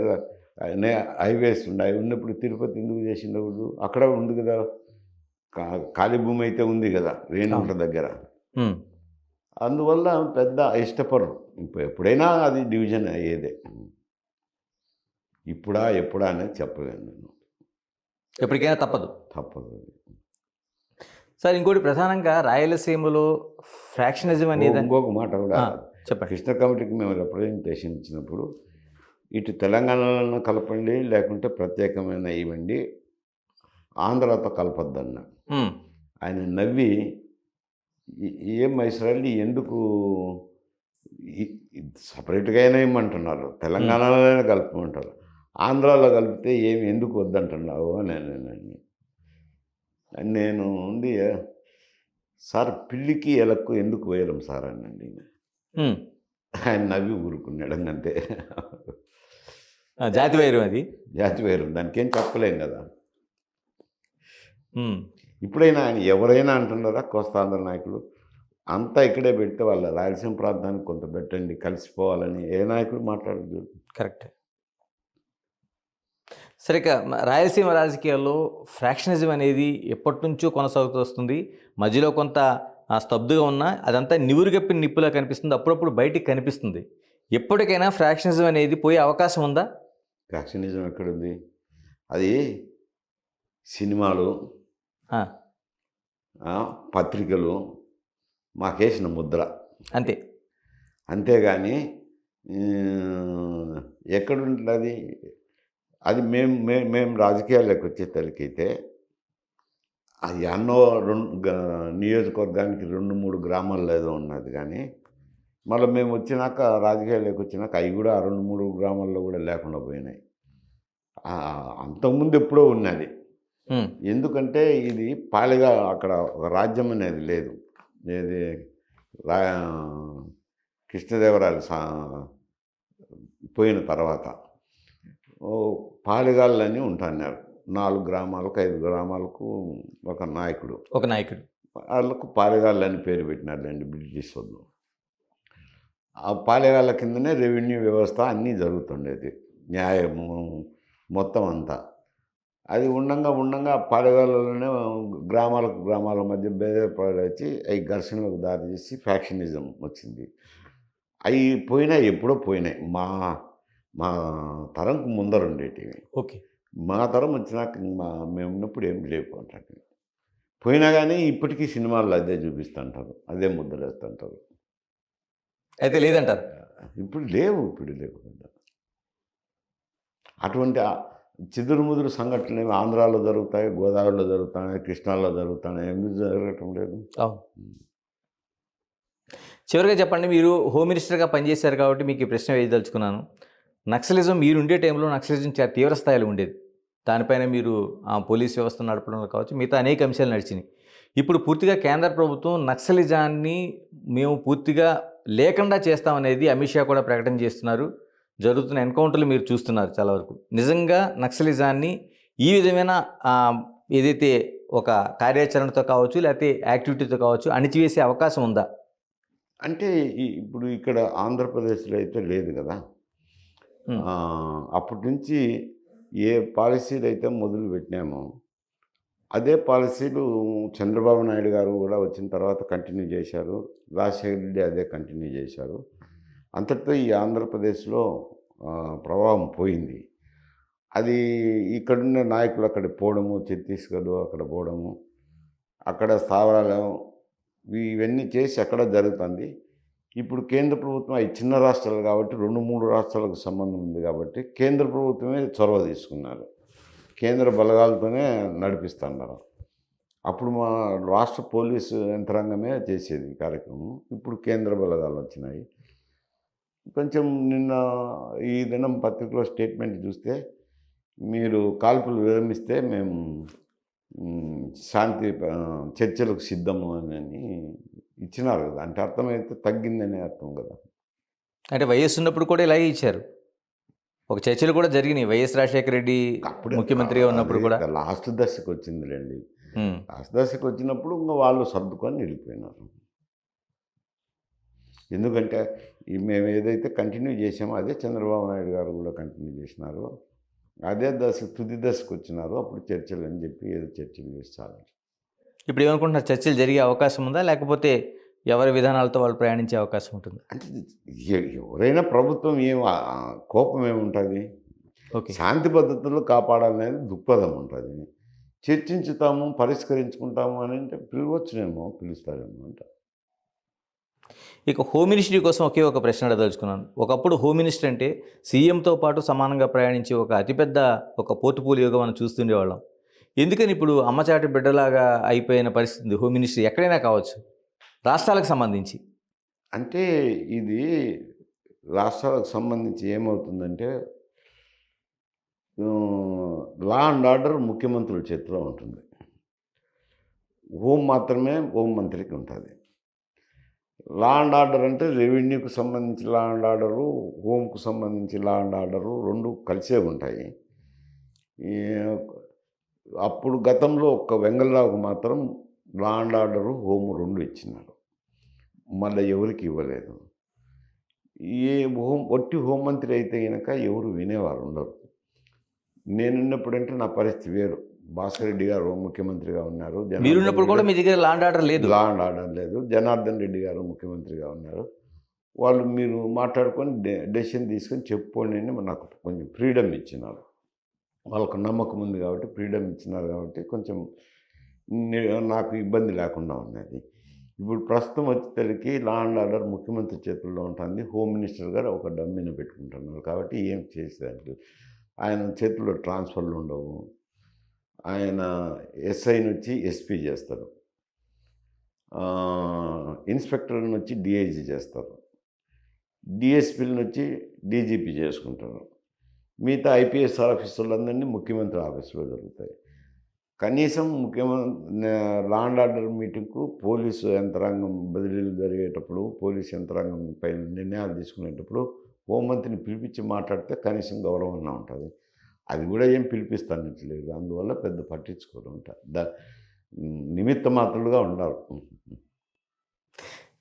హైవేస్ ఉన్నాయి. ఉన్నప్పుడు తిరుపతి ఎందుకు చేసిండకూడదు? అక్కడ ఉంది కదా, ఖాళీ భూమి అయితే ఉంది కదా రేణుగుంట దగ్గర. అందువల్ల పెద్ద ఇష్టపడరు. ఎప్పుడైనా అది డివిజన్ అయ్యేదే. ఎప్పుడా అనేది చెప్పలేను నేను. ఎప్పటికైనా తప్పదు. తప్పదు. సార్ ఇంకోటి ప్రధానంగా రాయలసీమలో ఫ్రాక్షనిజం అనేది ఇంకొక మాట కూడా చెప్పండి. కృష్ణ కమిటీకి మేము రిప్రజెంటేషన్ ఇచ్చినప్పుడు ఇటు తెలంగాణలో కలపండి, లేకుంటే ప్రత్యేకమైన ఇవ్వండి, ఆంధ్రాతో కలపొద్దన్న. ఆయన నవ్వి ఏం మైసరాళ్ళు ఎందుకు సపరేట్గా అయినా ఇమ్మంటున్నారు, తెలంగాణలోనే కలపమంటారు, ఆంధ్రాలో కలిపితే ఎందుకు వద్దంటున్నావు అని నేను ఉంది. సార్ పిల్లికి ఎలకు ఎందుకు వేయలేం సార్ అనండి. ఆయన నవ్వి ఊరుకున్నాడు. అంతే. జాతి వైరం, అది జాతి వైరం, దానికి ఏం చెప్పలేం కదా. ఇప్పుడైనా ఆయన ఎవరైనా అంటున్నారా? కోస్తాంధ్ర నాయకులు అంతా ఇక్కడే పెడితే వాళ్ళ రాయలసీమ ప్రాంతానికి కొంత పెట్టండి కలిసిపోవాలని ఏ నాయకుడు మాట్లాడదు. కరెక్ట్. సరే, రాయలసీమ రాజకీయాల్లో ఫ్రాక్షనిజం అనేది ఎప్పటి నుంచో కొనసాగుతూ వస్తుంది. మధ్యలో కొంత స్తబ్దుగా ఉన్నా అదంతా నివురుగప్పిన నిప్పులా కనిపిస్తుంది, అప్పుడప్పుడు బయటికి కనిపిస్తుంది. ఎప్పటికైనా ఫ్రాక్షనిజం అనేది పోయే అవకాశం ఉందా? ఫ్రాక్షనిజం ఎక్కడుంది? అది సినిమాలు, పత్రికలు మాకేసిన ముద్ర అంతే. అంతేగాని ఎక్కడుంటుంది అది? మేము రాజకీయాల్లోకి వచ్చేసరికైతే అది అన్నో నియోజకవర్గానికి 2-3 గ్రామాల్లో ఏదో ఉన్నది. కానీ మళ్ళీ మేము వచ్చినాక రాజకీయాల్లోకి వచ్చినాక అవి కూడా 2-3 గ్రామాల్లో కూడా లేకుండా పోయినాయి. అంతకుముందు ఎప్పుడో ఉన్నది. ఉమ్, ఎందుకంటే ఇది పాలిగా అక్కడ ఒక రాజ్యం అనేది లేదు. ఏది రా కృష్ణదేవరాయలు పోయిన తర్వాత ఓ పాలెగాళ్ళని ఉంటున్నారు. 4 గ్రామాలకు, 5 గ్రామాలకు ఒక నాయకుడు. ఒక నాయకుడు. వాళ్ళకు పాలెగాళ్ళని పేరు పెట్టినారులెండి బ్రిటిష్ వాళ్ళు. ఆ పాలెగాళ్ళ కిందనే రెవెన్యూ వ్యవస్థ అన్నీ జరుగుతుండేది. న్యాయము మొత్తం అంతా. అది ఉండంగా పాలెగాళ్ళలోనే గ్రామాలకు గ్రామాల మధ్య భేదాలొచ్చి అయి ఘర్షణలకు దారి తీసి ఫ్యాక్షనిజం వచ్చింది. అయి పోయినాయి, ఎప్పుడో పోయినాయి. మా తరంకు ముందరుండేటివి. ఓకే. మా తరం వచ్చినాక మేమున్నప్పుడు ఏం లేవు అట్లాంటివి. పోయినా గానీ ఇప్పటికీ సినిమాల్లో అదే చూపిస్తుంటారు. అదే ముద్రేస్తుంటారు. అయితే లేదంటారు. ఇప్పుడు లేవు. అటువంటి చెదురుముదురు సంఘటనలు ఆంధ్రాలో జరుగుతాయి, గోదావరిలో జరుగుతున్నాయి, కృష్ణాలో జరుగుతున్నాయి. ఎందుకు జరగటం లేదు? అవును. చివరిగా చెప్పండి, మీరు హోమ్ మినిస్టర్గా పనిచేశారు కాబట్టి మీకు ఈ ప్రశ్న వేయదలుచుకున్నాను. నక్సలిజం మీరు ఉండే టైంలో నక్సలిజం చాలా తీవ్ర స్థాయిలో ఉండేది. దానిపైన మీరు పోలీస్ వ్యవస్థ నడపడంలో కావచ్చు, మిగతా అనేక అంశాలు నడిచినాయి. ఇప్పుడు పూర్తిగా కేంద్ర ప్రభుత్వం నక్సలిజాన్ని మేము పూర్తిగా లేకుండా చేస్తామనేది అమిత్ షా కూడా ప్రకటన చేస్తున్నారు. జరుగుతున్న ఎన్కౌంటర్లు మీరు చూస్తున్నారు చాలా వరకు. నిజంగా నక్సలిజాన్ని ఈ విధమైన ఏదైతే ఒక కార్యాచరణతో కావచ్చు, లేకపోతే యాక్టివిటీతో కావచ్చు అణిచివేసే అవకాశం ఉందా? అంటే ఇప్పుడు ఇక్కడ ఆంధ్రప్రదేశ్లో అయితే లేదు కదా. అప్పటి నుంచి ఏ పాలసీలు అయితే మొదలు పెట్టినామో అదే పాలసీలు చంద్రబాబు నాయుడు గారు కూడా వచ్చిన తర్వాత కంటిన్యూ చేశారు. రాజశేఖర రెడ్డి అదే కంటిన్యూ చేశారు. అంతటితో ఈ ఆంధ్రప్రదేశ్లో ప్రభావం పోయింది. అది ఇక్కడున్న నాయకులు అక్కడ పోవడము, ఛత్తీస్గఢ్ అక్కడ పోవడము, అక్కడ స్థావరాలు ఇవన్నీ చేసి అక్కడ జరుగుతుంది. ఇప్పుడు కేంద్ర ప్రభుత్వం అవి చిన్న రాష్ట్రాలు కాబట్టి 2-3 రాష్ట్రాలకు సంబంధం ఉంది కాబట్టి కేంద్ర ప్రభుత్వమే చొరవ తీసుకున్నారు. కేంద్ర బలగాలతోనే నడిపిస్తున్నారు. అప్పుడు మా రాష్ట్ర పోలీసు యంత్రాంగమే చేసేది ఈ కార్యక్రమం. ఇప్పుడు కేంద్ర బలగాలు వచ్చినాయి. కొంచెం నిన్న ఈ దినం పత్రికలో స్టేట్మెంట్ చూస్తే మీరు కాల్పులు విరమిస్తే మేము శాంతి చర్చలకు సిద్ధము అని ఇచ్చినారు కదా. అంటే అర్థమైతే తగ్గిందనే అర్థం కదా. అంటే వైఎస్ ఉన్నప్పుడు కూడా ఇలాగే ఇచ్చారు. ఒక చర్చలు కూడా జరిగినాయి. వైఎస్ రాజశేఖర రెడ్డి ముఖ్యమంత్రిగా ఉన్నప్పుడు కూడా లాస్ట్ దశకు వచ్చిందిలేండి. లాస్ట్ దశకు వచ్చినప్పుడు ఇంకా వాళ్ళు సర్దుకొని వెళ్ళిపోయినారు. ఎందుకంటే మేము ఏదైతే కంటిన్యూ చేసామో అదే చంద్రబాబు నాయుడు గారు కూడా కంటిన్యూ చేసినారు. అదే తుది దశకు వచ్చినారు. అప్పుడు చర్చలు అని చెప్పి ఏదో చర్చలు చేస్తారు. ఇప్పుడు ఏమనుకుంటున్నారు, చర్చలు జరిగే అవకాశం ఉందా, లేకపోతే ఎవరి విధానాలతో వాళ్ళు ప్రయాణించే అవకాశం ఉంటుంది? అంటే ఎవరైనా ప్రభుత్వం కోపం ఏముంటుంది? ఓకే. శాంతి భద్రతలు కాపాడాలనేది దృక్పథం ఉంటుంది. చర్చించుతాము, పరిష్కరించుకుంటాము అని అంటే పిలుస్తారేమో అంట. ఇక హోమ్ మినిస్ట్రీ కోసం ఒకే ఒక ప్రశ్న అడగదలుచుకున్నాను. ఒకప్పుడు హోమ్ మినిస్టర్ అంటే సీఎంతో పాటు సమానంగా ప్రయాణించే ఒక అతిపెద్ద ఒక పోర్టుఫోలియోగా మనం చూస్తుండేవాళ్ళం. ఎందుకని ఇప్పుడు అమ్మచాటి బిడ్డలాగా అయిపోయిన పరిస్థితి హోమ్ మినిస్ట్రీ ఎక్కడైనా కావచ్చు, రాష్ట్రాలకు సంబంధించి? అంటే ఇది రాష్ట్రాలకు సంబంధించి ఏమవుతుందంటే లా అండ్ ఆర్డర్ ముఖ్యమంత్రుల చేతిలో ఉంటుంది. హోం మాత్రమే హోం మంత్రికి ఉంటుంది. లా అండ్ ఆర్డర్ అంటే రెవెన్యూకు సంబంధించి లా అండ్ ఆర్డరు, హోంకు సంబంధించి లా అండ్ ఆర్డరు రెండు కలిసే ఉంటాయి. అప్పుడు గతంలో ఒక్క వెంగళరావుకు మాత్రం లా అండ్ ఆర్డరు, హోము 2 ఇచ్చినారు. మళ్ళీ ఎవరికి ఇవ్వలేదు. ఒట్టి హోంమంత్రి అయితే కనుక ఎవరు వినేవారు ఉండరు. నేనున్నప్పుడంటే నా పరిస్థితి వేరు. భాస్కర్ రెడ్డి గారు ముఖ్యమంత్రిగా ఉన్నారు. మీరున్నప్పుడు కూడా మీ దగ్గర లా అండ్ ఆర్డర్ లేదు. లా అండ్ ఆర్డర్ లేదు. జనార్దన్ రెడ్డి గారు ముఖ్యమంత్రిగా ఉన్నారు. వాళ్ళు మీరు మాట్లాడుకొని డెసిషన్ తీసుకొని చెప్పుకోండి అని నాకు కొంచెం ఫ్రీడమ్ ఇచ్చినారు. వాళ్ళకు నమ్మకం ఉంది కాబట్టి ఫ్రీడమ్ ఇచ్చినారు కాబట్టి కొంచెం నాకు ఇబ్బంది లేకుండా ఉన్నది. ఇప్పుడు ప్రస్తుతం వచ్చేసరికి లా అండ్ ఆర్డర్ ముఖ్యమంత్రి చేతుల్లో ఉంటుంది. హోమ్ మినిస్టర్ గారు ఒక డమ్మిని పెట్టుకుంటున్నారు కాబట్టి ఏం చేసేదానికి ఆయన చేతుల్లో ట్రాన్స్ఫర్లు ఉండవు. ఆయన ఎస్ఐని వచ్చి ఎస్పీ చేస్తారు, ఇన్స్పెక్టర్ని వచ్చి డిఐజీ చేస్తారు, డిఎస్పీలను వచ్చి డీజీపీ చేసుకుంటారు. మిగతా ఐపీఎస్ ఆఫీసర్లందరినీ ముఖ్యమంత్రి ఆఫీసులో జరుగుతాయి. కనీసం ముఖ్యమంత్రి లా అండ్ ఆర్డర్ మీటింగ్కు పోలీసు యంత్రాంగం బదిలీలు జరిగేటప్పుడు పోలీసు యంత్రాంగం పై నిర్ణయాలు తీసుకునేటప్పుడు హోంమంత్రిని పిలిపించి మాట్లాడితే కనీసం గౌరవంగా ఉంటుంది. అది కూడా ఏం పిలిపిస్తానట్లేదు. అందువల్ల పెద్ద పట్టించుకోవడం ఉంటారు. నిమిత్త మాత్రులుగా ఉండాలి.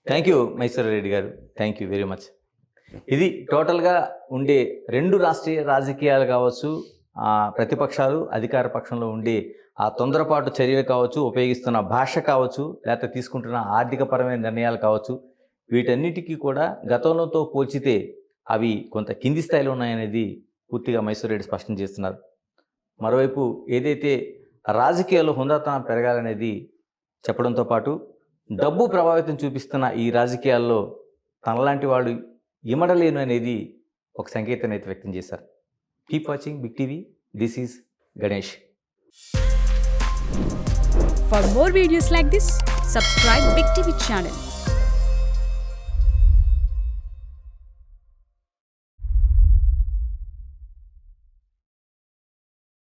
థ్యాంక్ యూ మైసూర్ రెడ్డి గారు, థ్యాంక్ యూ వెరీ మచ్. ఇది టోటల్గా ఉండే రెండు రాష్ట్రీయ రాజకీయాలు కావచ్చు, ప్రతిపక్షాలు అధికార పక్షంలో ఉండే ఆ తొందరపాటు చర్యలు కావచ్చు, ఉపయోగిస్తున్న భాష కావచ్చు, లేకపోతే తీసుకుంటున్న ఆర్థికపరమైన నిర్ణయాలు కావచ్చు, వీటన్నిటికీ కూడా గతంలోతో పోల్చితే అవి కొంత కింది స్థాయిలో ఉన్నాయనేది పూర్తిగా మైసూర్ రెడ్డి స్పష్టం చేస్తున్నారు. మరోవైపు ఏదైతే రాజకీయాల్లో హుందాతనం పెరగాలనేది చెప్పడంతో పాటు డబ్బు ప్రభావితం చూపిస్తున్న ఈ రాజకీయాల్లో తనలాంటి వాళ్ళు ఇమడలేను అనేది ఒక సంకేతాన్ని అయితే వ్యక్తం చేశారు. Keep watching Big TV. This is Ganesh. For more videos like this, subscribe Big TV channel.